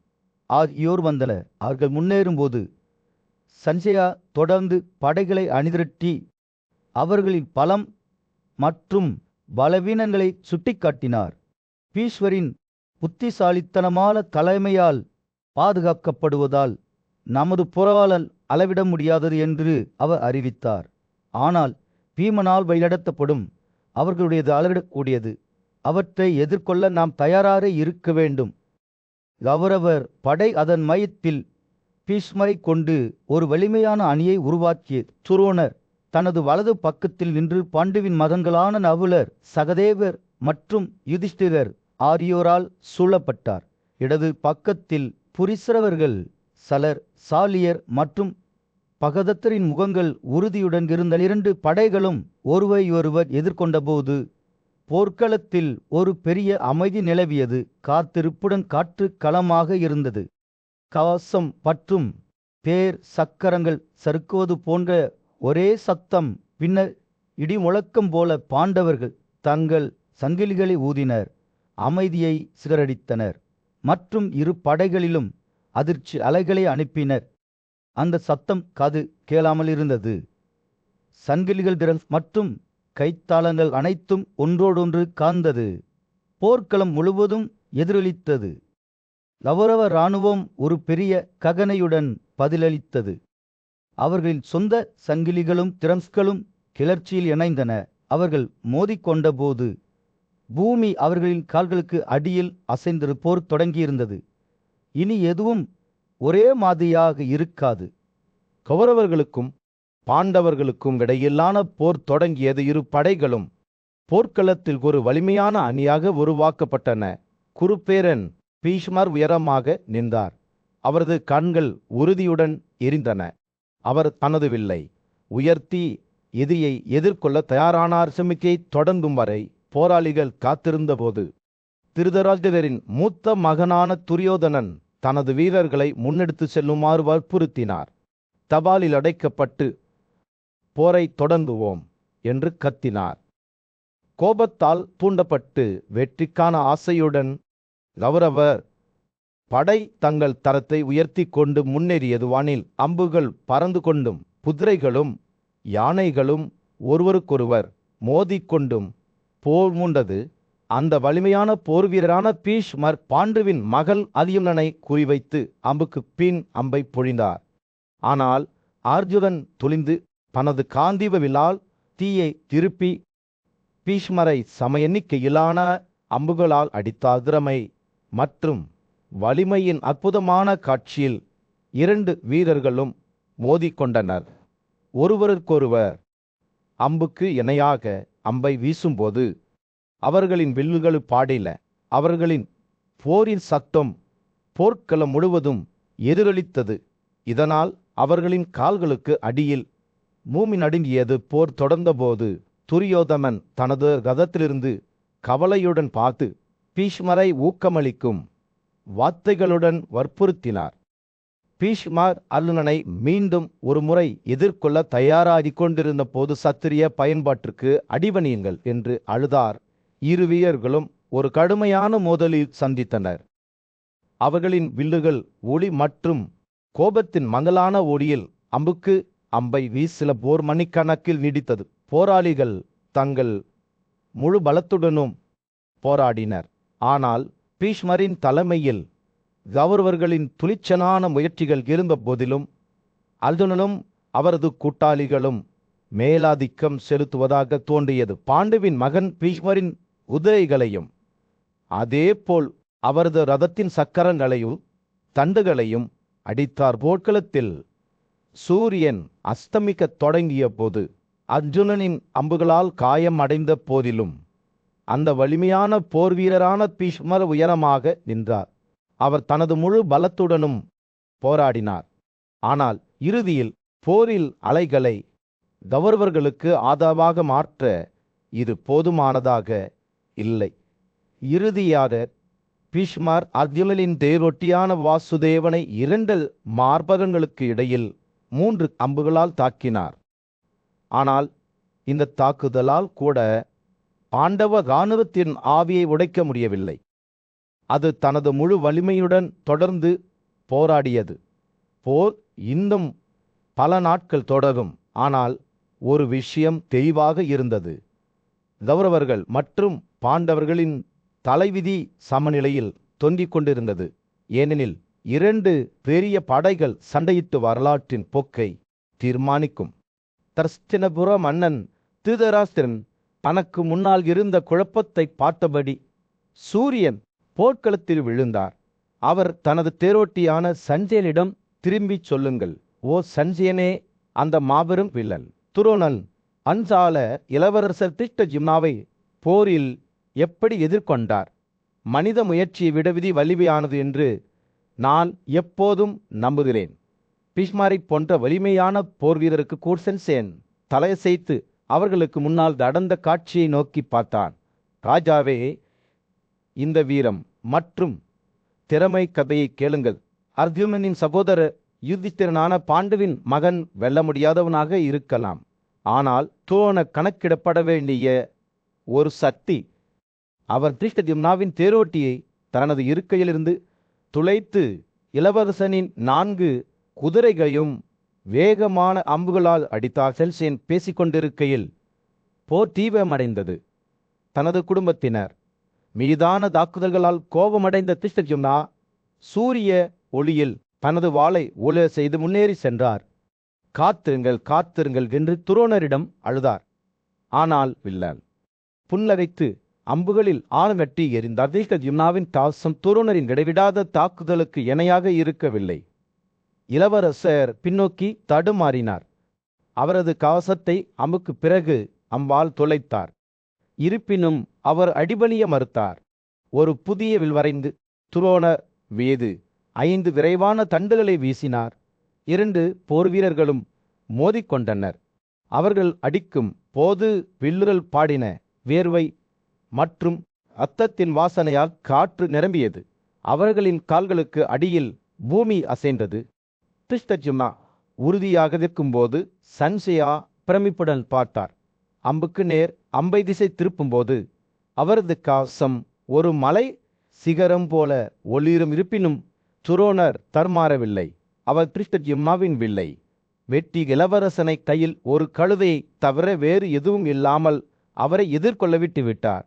ஆகியோர் வந்தனர். அவர்கள் முன்னேறும்போது சஞ்சயா தொடர்ந்து படைகளை அணிதிரட்டி அவர்களின் பலம் மற்றும் பலவீனங்களை சுட்டிக்காட்டினார். பீஷ்மரின் புத்திசாலித்தனமான தலைமையால் பாதுகாக்கப்படுவதால் நமது புரவாளல் அளவிட முடியாதது என்று அவர் அறிவித்தார். ஆனால் பீமனால் வழிநடத்தப்படும் அவர்களுடையது அளவிடக்கூடியது. அவற்றை எதிர்கொள்ள நாம் தயாராக இருக்க வேண்டும். கௌரவர் படை அதன் மையத்தில் பீஷ்மரை கொண்டு ஒரு வலிமையான அணியை உருவாக்கிய துரோணர் தனது வலது பக்கத்தில் நின்று பாண்டுவின் மகன்களான நகுலர், சகதேவர் மற்றும் யுதிஷ்டிரர் ஆகியோரால் சூழப்பட்டார். இடது பக்கத்தில் புரிசரவர்கள், சலர், சாலியர் மற்றும் பகதத்தரின் முகங்கள் உறுதியுடன் இருந்த இரண்டு படைகளும் ஒருவரையொருவர் எதிர்கொண்டபோது போர்க்களத்தில் ஒரு பெரிய அமைதி நிலவியது. காத்திருப்புடன் காற்று களமாக இருந்தது. கவசம் பற்றும் தேர் சக்கரங்கள் சறுக்குவது போன்ற ஒரே சத்தம். பின்னர் இடி முழக்கம் போல பாண்டவர்கள் தங்கள் சங்கிலிகளை ஊதினர், அமைதியை சிதறடித்தனர் மற்றும் இரு படைகளிலும் அதிர்ச்சி அலைகளை அனுப்பினர். அந்த சத்தம் காது கேளாமல் இருந்தது. சங்கிலிகள் திறன் மற்றும் கைத்தாளங்கள் அனைத்தும் ஒன்றோடொன்று காந்தது. போர்க்களம் முழுவதும் எதிரொலித்தது. கௌரவ இராணுவம் ஒரு பெரிய ககனையுடன் பதிலளித்தது. அவர்களின் சொந்த சங்கிலிகளும் திரம்ஸ்களும் கிளர்ச்சியில் இணைந்தன. அவர்கள் மோதிக்கொண்டபோது பூமி அவர்களின் கால்களுக்கு அடியில் அசைந்து போர் தொடங்கியிருந்தது. இனி எதுவும் ஒரே மாதிரியாக இருக்காது. கௌரவர்களுக்கும் பாண்டவர்களுக்கும் இடையிலான போர் தொடங்கியது. இரு படைகளும் போர்க்களத்தில் ஒரு வலிமையான அணியாக உருவாக்கப்பட்டன. குருப்பேரன் பீஷ்மர் உயரமாக நின்றார். அவரது கண்கள் உறுதியுடன் எரிந்தன. அவர் தனது வில்லை உயர்த்தி எதிரியை எதிர்கொள்ள தயாரானார். சமிக்கையை தொடங்கும் வரை போராளிகள் காத்திருந்தபோது திருதராஷ்டிரரின் மூத்த மகனான துரியோதனன் தனது வீரர்களை முன்னெடுத்து செல்லுமாறு வற்புறுத்தினார். தபாலில் அடைக்கப்பட்டு போரை தொடங்குவோம் என்று கத்தினார். கோபத்தால் தூண்டப்பட்டு வெற்றிக்கான ஆசையுடன் கௌரவர் படை தங்கள் தரத்தை உயர்த்தி கொண்டு முன்னேறியது. வானில் அம்புகள் பறந்து கொண்டும் குதிரைகளும் யானைகளும் ஒருவருக்கொருவர் மோதிக்கொண்டும் போர் மூண்டது. அந்த வலிமையான போர் வீரரான பீஷ்மர் பாண்டுவின் மகள் அதியும்னனை குறிவைத்து அம்புக்கு பின் அம்பை பொழிந்தார். ஆனால் அர்ஜுனன் துளிந்து தனது காந்தீப வில்லால் தீயை திருப்பி பீஷ்மரை சம எண்ணிக்கையிலான அம்புகளால் அடித்தார். திறமை மற்றும் வலிமையின் அற்புதமான காட்சியில் இரண்டு வீரர்களும் மோதிக்கொண்டனர். ஒருவருக்கொருவர் அம்புக்கு இணையாக அம்பை வீசும்போது அவர்களின் வில்லுகள் பாடின. அவர்களின் போரின் சத்தம் போர்க்களம் முழுவதும் எதிரொலித்தது. இதனால் அவர்களின் கால்களுக்கு அடியில் பூமி நடுங்கியது. போர் தொடர்ந்தபோது துரியோதனன் தனது ரதத்திலிருந்து கவலையுடன் பார்த்து பீஷ்மரை ஊக்கமளிக்கும் வார்த்தைகளுடன் வற்புறுத்தினார். பீஷ்மர் அர்ஜுனனை மீண்டும் ஒரு முறை எதிர்கொள்ள தயாராகிக் கொண்டிருந்த போது சத்திரிய பயன்பாட்டிற்கு அடிபணியுங்கள் என்று அழுதார். இரு வீரர்களும் ஒரு கடுமையான மோதலில் சந்தித்தனர். அவர்களின் வில்லுகள் ஒளி மற்றும் கோபத்தின் மங்கலான ஒளியில் அம்புக்கு அம்பை வீசில போர் மணிக்கணக்கில் நீடித்தது. போராளிகள் தங்கள் முழு பலத்துடனும் போராடினர். ஆனால் பீஷ்மரின் தலைமையில் கௌரவர்களின் துணிச்சலான முயற்சிகள் இருந்த போதிலும் அர்ஜுனனும் அவரது கூட்டாளிகளும் மேலாதிக்கம் செலுத்துவதாக தோன்றியது. பாண்டுவின் மகன் பீஷ்மரின் உதைகளையும் அதேபோல் அவரது ரதத்தின் சக்கரங்களையும் தண்டுகளையும் அடித்தார். போர்க்களத்தில் சூரியன் அஸ்தமிக்கத் தொடங்கிய போது அர்ஜுனனின் அம்புகளால் காயம் அடைந்த போதிலும் அந்த வலிமையான போர் வீரரான பீஷ்மர் உயரமாக நின்றார். அவர் தனது முழு பலத்துடனும் போராடினார். ஆனால் இறுதியில் போரில் அலைகளை கௌரவர்களுக்கு ஆதரவாக மாற்ற இது போதுமானதாக இல்லை. இறுதியாக பீஷ்மர் அர்ஜுனனின் தேரோட்டியான வாசுதேவனை இரண்டு மார்பகங்களுக்கு இடையில் 3 அம்புகளால் தாக்கினார். ஆனால் இந்த தாக்குதலால் கூட பாண்டவ இராணுவத்தின் ஆவியை உடைக்க முடியவில்லை. அது தனது முழு வலிமையுடன் தொடர்ந்து போராடியது. போர் இன்னும் பல நாட்கள் தொடரும். ஆனால் ஒரு விஷயம் தெளிவாக இருந்தது. கௌரவர்கள் மற்றும் பாண்டவர்களின் தலைவிதி சமநிலையில் தொங்கிக் கொண்டிருந்தது. ஏனெனில் 2 பெரிய படைகள் சண்டையிட்டு வரலாற்றின் போக்கை தீர்மானிக்கும். தர்ஸ்தினபுர மன்னன் திருதராஷ்டிரன் தனக்கு முன்னால் இருந்த குழப்பத்தை பார்த்தபடி சூரியன் போர்க்களத்தில் விழுந்தார். அவர் தனது தேரோட்டியான சஞ்சயனிடம் திரும்பிச் சொல்லுங்கள், ஓ சஞ்சயனே, அந்த மாபெரும் வில்லன் துரோணன் அன்சால இளவரசர் திஷ்டஜிம்னாவை போரில் எப்படி எதிர்கொண்டார்? மனித முயற்சியை விட விதி வலிமையானது என்று நான் எப்போதும் நம்புகிறேன். பீஷ்மரை போன்ற வலிமையான போர் வீரருக்கு கூர்சென்சேன் தலையசைத்து அவர்களுக்கு முன்னால் நடந்த காட்சியை நோக்கி பார்த்தான். ராஜாவே, இந்த வீரம் மற்றும் திறமை கதையை கேளுங்கள். அர்ஜுனனின் சகோதரர் யுதிஷ்டிரனான பாண்டுவின் மகன் வெல்ல முடியாதவனாக இருக்கலாம். ஆனால் துரோண கணக்கிடப்பட வேண்டிய ஒரு சக்தி. அவர் திருஷ்டத்யும்னாவின் தேரோட்டியை தனது இருக்கையிலிருந்து துளைத்து இளவரசனின் 4 குதிரைகளையும் வேகமான அம்புகளால் அடித்தார். செல்சேன் பேசிக்கொண்டிருக்கையில் போர் தீவிரமடைந்தது. தனது குடும்பத்தினர் மீதான தாக்குதல்களால் கோபமடைந்த திருஷ்டத்யும்னா சூரிய ஒளியில் தனது வாளை ஒளி செய்து முன்னேறி சென்றார். காத்திருங்கள், காத்திருங்கள் என்று துரோணரிடம் அழுதார். ஆனால் வில்லால் புன்னகைத்து அம்புகளில் ஆழங்கட்டி எறிந்தார். திருஷ்டத்யும்னாவின் கவசம் துரோணரின் இடைவிடாத தாக்குதலுக்கு இணையாக இருக்கவில்லை. இளவரசர் பின்னோக்கி தடுமாறினார். அவரது கவசத்தை அம்புக்கு பிறகு அம்பால் துளைத்தார். இருப்பினும் அவர் அடிபணிய மறுத்தார். ஒரு புதிய வில் வரைந்து துரோணர் மீது 5 விரைவான தண்டுகளை வீசினார். 2 போர் வீரர்களும் மோதிக்கொண்டனர். அவர்கள் அடிக்கும் போது வில்லுகள் பாடின. வேர்வை மற்றும் இரத்தத்தின் வாசனையால் காற்று நிரம்பியது. அவர்களின் கால்களுக்கு அடியில் பூமி அசைந்தது. திருஷ்டத்யும்னா உறுதியாக நிற்கும்போது சஞ்சயா பிரமிப்புடன் பார்த்தார். அம்புக்கு நேர் அம்பை திசை திருப்பும்போது அவரது கவசம் ஒரு மலை சிகரம் போல ஒளிரும். இருப்பினும் துரோணர் தர்மாறவில்லை. அவர் திருஷ்டத்யும்னாவின் வில்லை வெட்டி இளவரசனை கையில் ஒரு கழுதையை தவிர வேறு எதுவும் இல்லாமல் அவரை எதிர்கொள்ள விட்டு விட்டார்.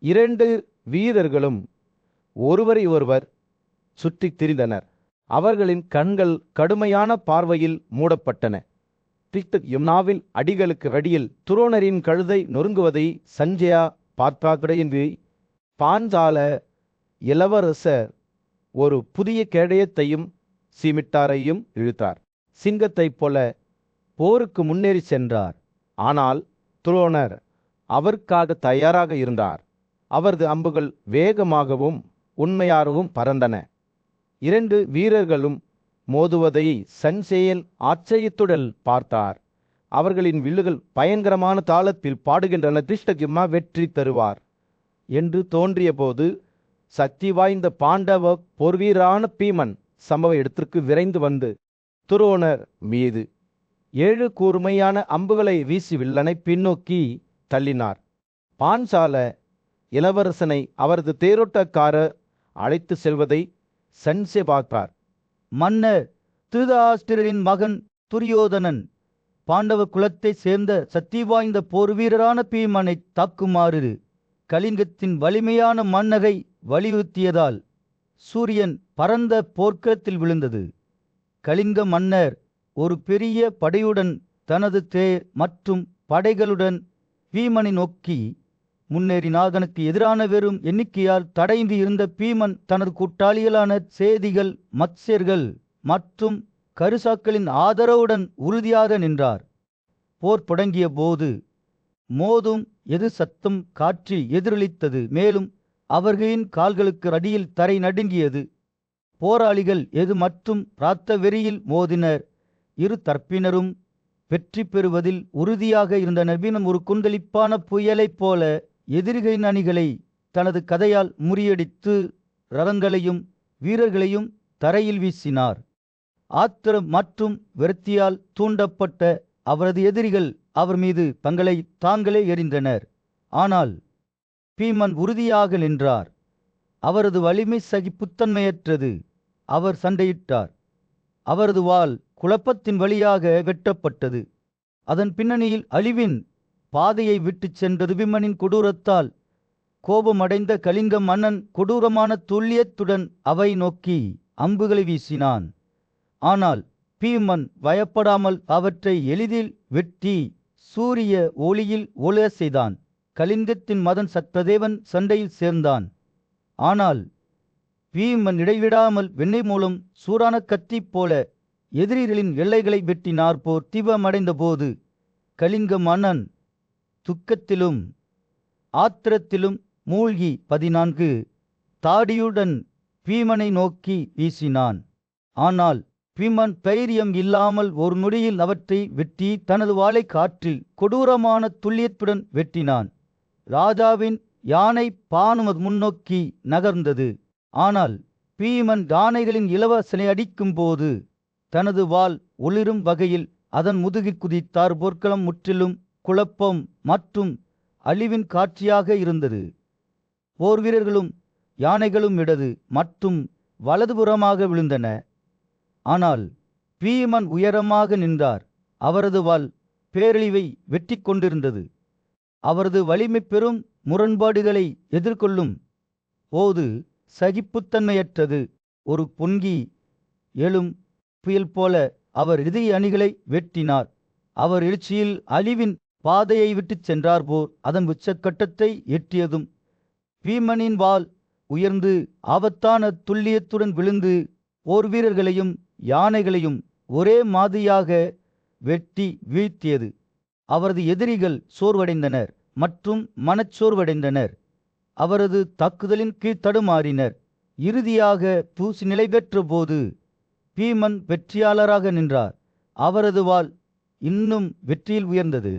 2 வீரர்களும் ஒருவரை ஒருவர் சுற்றித் திரிந்தனர். அவர்களின் கண்கள் கடுமையான பார்வையில் மூடப்பட்டன. திருஷ்டத்யும்னாவின் அடிகளுக்கு அடியில் துரோணரின் கழுதை நொறுங்குவதை சஞ்சயா பார்த்தார். பாஞ்சால இளவரசர் ஒரு புதிய கேடயத்தையும் சீமிட்டாரையும் இழுத்தார். சிங்கத்தைப் போல போருக்கு முன்னேறி சென்றார். ஆனால் துரோணர் அவருக்காக தயாராக இருந்தார். அவரது அம்புகள் வேகமாகவும் உண்மையாகவும் பறந்தன. 2 வீரர்களும் மோதுவதை சஞ்சயன் ஆச்சரியத்துடன் பார்த்தார். அவர்களின் வில்லுகள் பயங்கரமான தாளத்தில் பாடுகின்றன. திருஷ்டத்யும்னா வெற்றி தருவார் என்று தோன்றிய போது சக்தி வாய்ந்த பாண்டவ போர்வீரான பீமன் சம்பவ இடத்திற்கு விரைந்து வந்து துரோணர் மீது 7 கூர்மையான அம்புகளை வீசி வில்லனை பின்னோக்கி தள்ளினார். பாஞ்சால இளவரசனை அவரது தேரோட்டக்காரர் அழைத்து செல்வதை சஞ்சய் பார்த்தார். மன்னர் திருதராஷ்டிரரின் மகன் துரியோதனன் பாண்டவ குலத்தைச் சேர்ந்த சக்தி வாய்ந்த போர் வீரரான பீமனை தாக்குமாறு கலிங்கத்தின் வலிமையான மன்னரை வலியுறுத்தியதால் சூரியன் பரந்த போர்க்களத்தில் விழுந்தது. கலிங்க மன்னர் ஒரு பெரிய படையுடன் தனது தேர் மற்றும் படைகளுடன் பீமனை நோக்கி முன்னேறினார். தனக்கு எதிரான வெறும் எண்ணிக்கையால் தடைந்து இருந்த பீமன் தனது கூட்டாளிகளான சேதிகள், மத்ஸ்யர்கள் மற்றும் கருசாக்களின் ஆதரவுடன் உறுதியாக நின்றார். போர் தொடங்கிய போது மோதும் எதிர் சத்தம் காற்றில் எதிரொலித்தது. மேலும் அவர்களின் கால்களுக்கு அடியில் தரை நடுங்கியது. போராளிகள் எது மற்றும் பிராத்த வெறியில் மோதினர். 2 தரப்பினரும் வெற்றி பெறுவதில் உறுதியாக இருந்தனர். பீமன் ஒரு கொந்தளிப்பான புயலைப் போல எதிரிகளின் அணிகளை தனது கதையால் முறியடித்து ரதங்களையும் வீரர்களையும் தரையில் வீசினார். ஆத்திரம் மற்றும் விரக்தியால் தூண்டப்பட்ட அவரது எதிரிகள் அவர் மீது தங்களை தாங்களே எறிந்தனர். ஆனால் பீமன் உறுதியாக நின்றார். அவரது வலிமை சகிப்புத்தன்மையற்றது. அவர் சண்டையிட்டார். அவரது வாள் குழப்பத்தின் வழியாக வெட்டப்பட்டது. அதன் பின்னணியில் அழிவின் பாதையை விட்டுச் சென்றது. பீமனின் கொடூரத்தால் கோபமடைந்த கலிங்க மன்னன் கொடூரமான துல்லியத்துடன் அவை நோக்கி அம்புகளை வீசினான். ஆனால் பீமன் பயப்படாமல் அவற்றை எளிதில் வெட்டி சூரிய ஒளியில் ஒளி செய்தான். கலிங்கத்தின் மதன் சக்கரதேவன் சண்டையில் சேர்ந்தான். ஆனால் பீமன் இடைவிடாமல் வெண்ணெய் மூலம் சூடான கத்தி போல எதிரிகளின் எல்லைகளை வெட்டினார். போர் தீவிரமடைந்த போது கலிங்க மன்னன் துக்கத்திலும் ஆத்திரத்திலும் மூழ்கி 14 தாடியுடன் பீமனை நோக்கி வீசினான். ஆனால் பீமன் தைரியம் இல்லாமல் ஒரு நொடியில் அவற்றை வெட்டி தனது வாளை காற்றில் கொடூரமான துல்லியத்துடன் வெட்டினான். ராஜாவின் யானை பானுமது முன்னோக்கி நகர்ந்தது. ஆனால் பீமன் யானைகளின் இளவரசனை அடிக்கும்போது தனது வாள் ஒளிரும் வகையில் அதன் முதுகில் குதித்தார். போர்க்களம் முற்றிலும் குழப்பம் மற்றும் அழிவின் காட்சியாக இருந்தது. போர் வீரர்களும் யானைகளும் இடது மற்றும் வலதுபுறமாக விழுந்தன. ஆனால் பீமன் உயரமாக நின்றார். அவரது வாள் பேரழிவை வெற்றி கொண்டிருந்தது. அவரது வலிமை பெரும் முரண்பாடுகளை எதிர்கொள்ளும் போது சகிப்புத்தன்மையற்றது. ஒரு பொங்கி எழும் புயல் போல அவர் எதிரி அணிகளை வெட்டினார். அவர் எழுச்சியில் அழிவின் பாதையை விட்டுச் சென்றார். போர் அதன் உச்சக்கட்டத்தை எட்டியதும் பீமனின் வாள் உயர்ந்து ஆபத்தான துல்லியத்துடன் விழுந்து போர் வீரர்களையும் யானைகளையும் ஒரே மாதிரியாக வெட்டி வீழ்த்தியது. அவரது எதிரிகள் சோர்வடைந்தனர் மற்றும் மனச்சோர்வடைந்தனர். அவரது தாக்குதலின் கீழ் தடுமாறினர். இறுதியாக தூசி நிலை பெற்ற போது பீமன் வெற்றியாளராக நின்றார். அவரது வாள் இன்னும் வெற்றியில் உயர்ந்தது.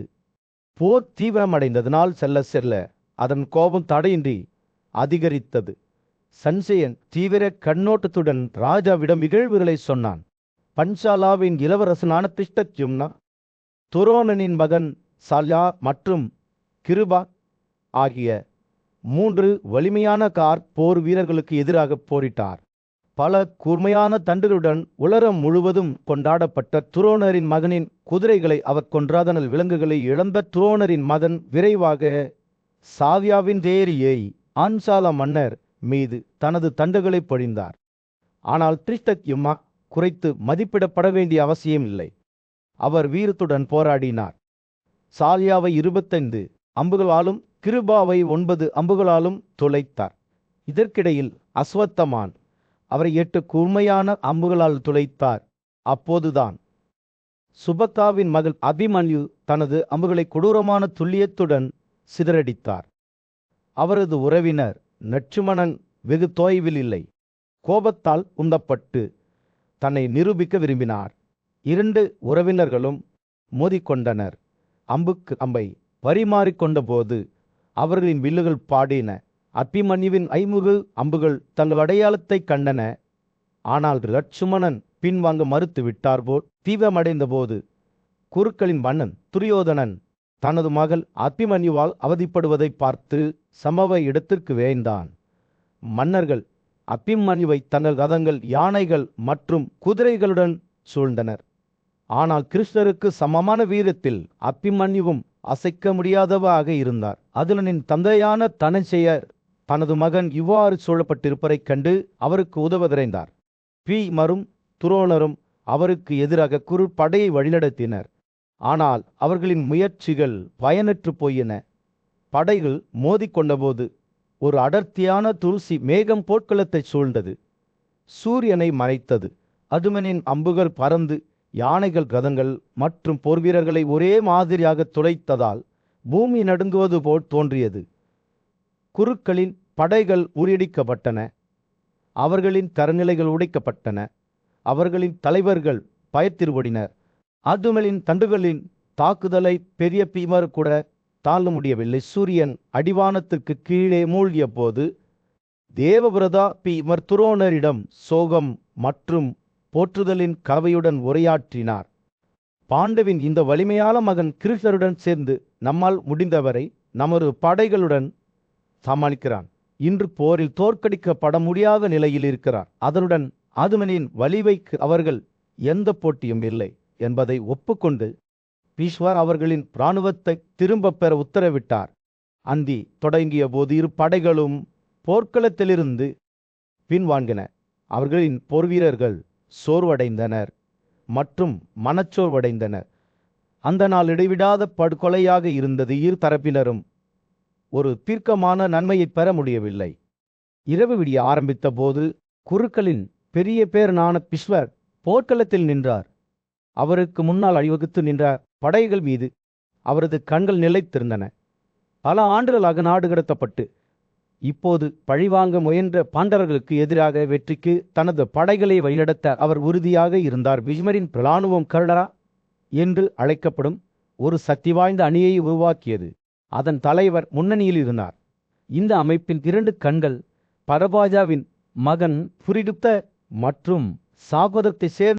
போர் தீவிரமடைந்ததனால் செல்ல செல்ல அதன் கோபம் தடையின்றி அதிகரித்தது. சஞ்சயன் தீவிர கண்ணோட்டத்துடன் ராஜாவிடம் நிகழ்வுகளை சொன்னான். பஞ்சாலாவின் இளவரசனான திருஷ்டத்யும்னா, துரோணனின் மகன் சல்யா மற்றும் கிருபா ஆகிய 3 வலிமையான போர் வீரர்களுக்கு எதிராக போரிட்டார். பல கூர்மையான தண்டுகளுடன் உலகம் முழுவதும் கொண்டாடப்பட்ட துரோணரின் மகனின் குதிரைகளை அவர் கொன்றாதனல் விலங்குகளை இழந்த துரோணரின் மகன் விரைவாக சாவியாவின் தேரியை ஆன்சால மன்னர் மீது தனது தண்டுகளை பொழிந்தார். ஆனால் திருஷ்டத்யும்னா குறைத்து மதிப்பிடப்பட வேண்டிய அவசியம் இல்லை. அவர் வீரத்துடன் போராடினார். சால்யாவை 25 அம்புகளாலும் கிருபாவை 9 அம்புகளாலும் துளைத்தார். இதற்கிடையில் அஸ்வத்தமான் அவரை 8 கூர்மையான அம்புகளால் துளைத்தார். அப்போதுதான் சுபத்தாவின் மகள் அபிமன்யு தனது அம்புகளை கொடூரமான துல்லியத்துடன் சிதறடித்தார். அவரது உறவினர் லட்சுமணன் வெகு தொலைவில் இல்லை. கோபத்தால் உந்தப்பட்டு தன்னை நிரூபிக்க விரும்பினார். 2 உறவினர்களும் மோதிக்கொண்டனர். அம்புக்கு அம்பை பரிமாறிக்கொண்ட போது அவர்களின் வில்லுகள் பாடின. அபிமன்யுவின் 5 அம்புகள் தங்கள் அடையாளத்தை கண்டன. ஆனால் லட்சுமணன் பின்வாங்க மறுத்து விட்டார். போர் தீவிரமடைந்த போது குருக்களின் மன்னன் துரியோதனன் தனது மகள் அபிமன்யுவால் அவதிப்படுவதை பார்த்து சம்பவ இடத்திற்கு விரைந்தான். மன்னர்கள் அபிமன்யுவை தங்கள் ரதங்கள், யானைகள் மற்றும் குதிரைகளுடன் சூழ்ந்தனர். ஆனால் கிருஷ்ணருக்கு சமமான வீரத்தில் அபிமன்யுவும் அசைக்க முடியாதவாக இருந்தார். அதுலனின் தந்தையான தனஞ்செயர் தனது மகன் இவ்வாறு சூழப்பட்டிருப்பதைக் கண்டு அவருக்கு உதவ விரைந்தார். பீமரும் துரோணரும் அவருக்கு எதிராக படையை வழிநடத்தினர். ஆனால் அவர்களின் முயற்சிகள் பயனற்று போயின. படைகள் மோதிக்கொண்டபோது ஒரு அடர்த்தியான தூசி மேகம் போர்க்களத்தை சூழ்ந்தது. சூரியனை மறைத்தது. அதுமனின் அம்புகள் பறந்து யானைகள், ரதங்கள் மற்றும் போர்வீரர்களை ஒரே மாதிரியாக துளைத்ததால் பூமி நடுங்குவது போல் தோன்றியது. குருக்களின் படைகள் உரியடிக்கப்பட்டன. அவர்களின் தரநிலைகள் உடைக்கப்பட்டன. அவர்களின் தலைவர்கள் பயத்தில் ஓடினர். அதுமலின் தண்டுகளின் தாக்குதலை பெரிய பீமர் கூட தாழ முடியவில்லை. சூரியன் அடிவானத்திற்கு கீழே மூழ்கிய போது தேவவிரதா பீமர் துரோணரிடம் சோகம் மற்றும் போற்றுதலின் கலவையுடன் உரையாற்றினார். பாண்டவின் இந்த வலிமையான மகன் கிருஷ்ணருடன் சேர்ந்து நம்மால் முடிந்தவரை நமது படைகளுடன் சமாளிக்கிறான். இன்று போரில் தோற்கடிக்கப்பட முடியாத நிலையில் இருக்கிறார். அதனுடன் அதுமனின் வலிவைக்கு அவர்கள் எந்த போட்டியும் இல்லை என்பதை ஒப்புக்கொண்டு பீஷ்வர் அவர்களின் இராணுவத்தை திரும்பப் பெற உத்தரவிட்டார். அந்தி தொடங்கிய போது 2 படைகளும் போர்க்களத்திலிருந்து பின்வாங்கின. அவர்களின் போர்வீரர்கள் சோர்வடைந்தனர் மற்றும் மனச்சோர்வடைந்தனர். அந்த நாள் இடைவிடாத படுகொலையாக இருந்தது. 2 தரப்பினரும் ஒரு தீர்க்கமான நன்மையை பெற முடியவில்லை. இரவு விடிய ஆரம்பித்த போது குருக்களின் பெரிய பேரனான பீஷ்வர் போர்க்களத்தில் நின்றார். அவருக்கு முன்னால் அணிவகுத்து நின்ற படைகள் மீது அவரது கண்கள் நிலைத்திருந்தன. பல ஆண்டுகளாக நாடு கடத்தப்பட்டு இப்போது பழிவாங்க முயன்ற பாண்டவர்களுக்கு எதிராக வெற்றிக்கு தனது படைகளை வழிநடத்த அவர் உறுதியாக இருந்தார். பீஷ்மரின் இராணுவம் கர்டரா என்று அழைக்கப்படும் ஒரு சக்தி வாய்ந்த அணியை உருவாக்கியது. அதன் தலைவர் முன்னணியில் இருந்தார். இந்த அமைப்பின் 2 கண்கள் பரபாஜாவின் மகன் புரிடுப்த மற்றும் சாகோதத்தை சேர்ந்த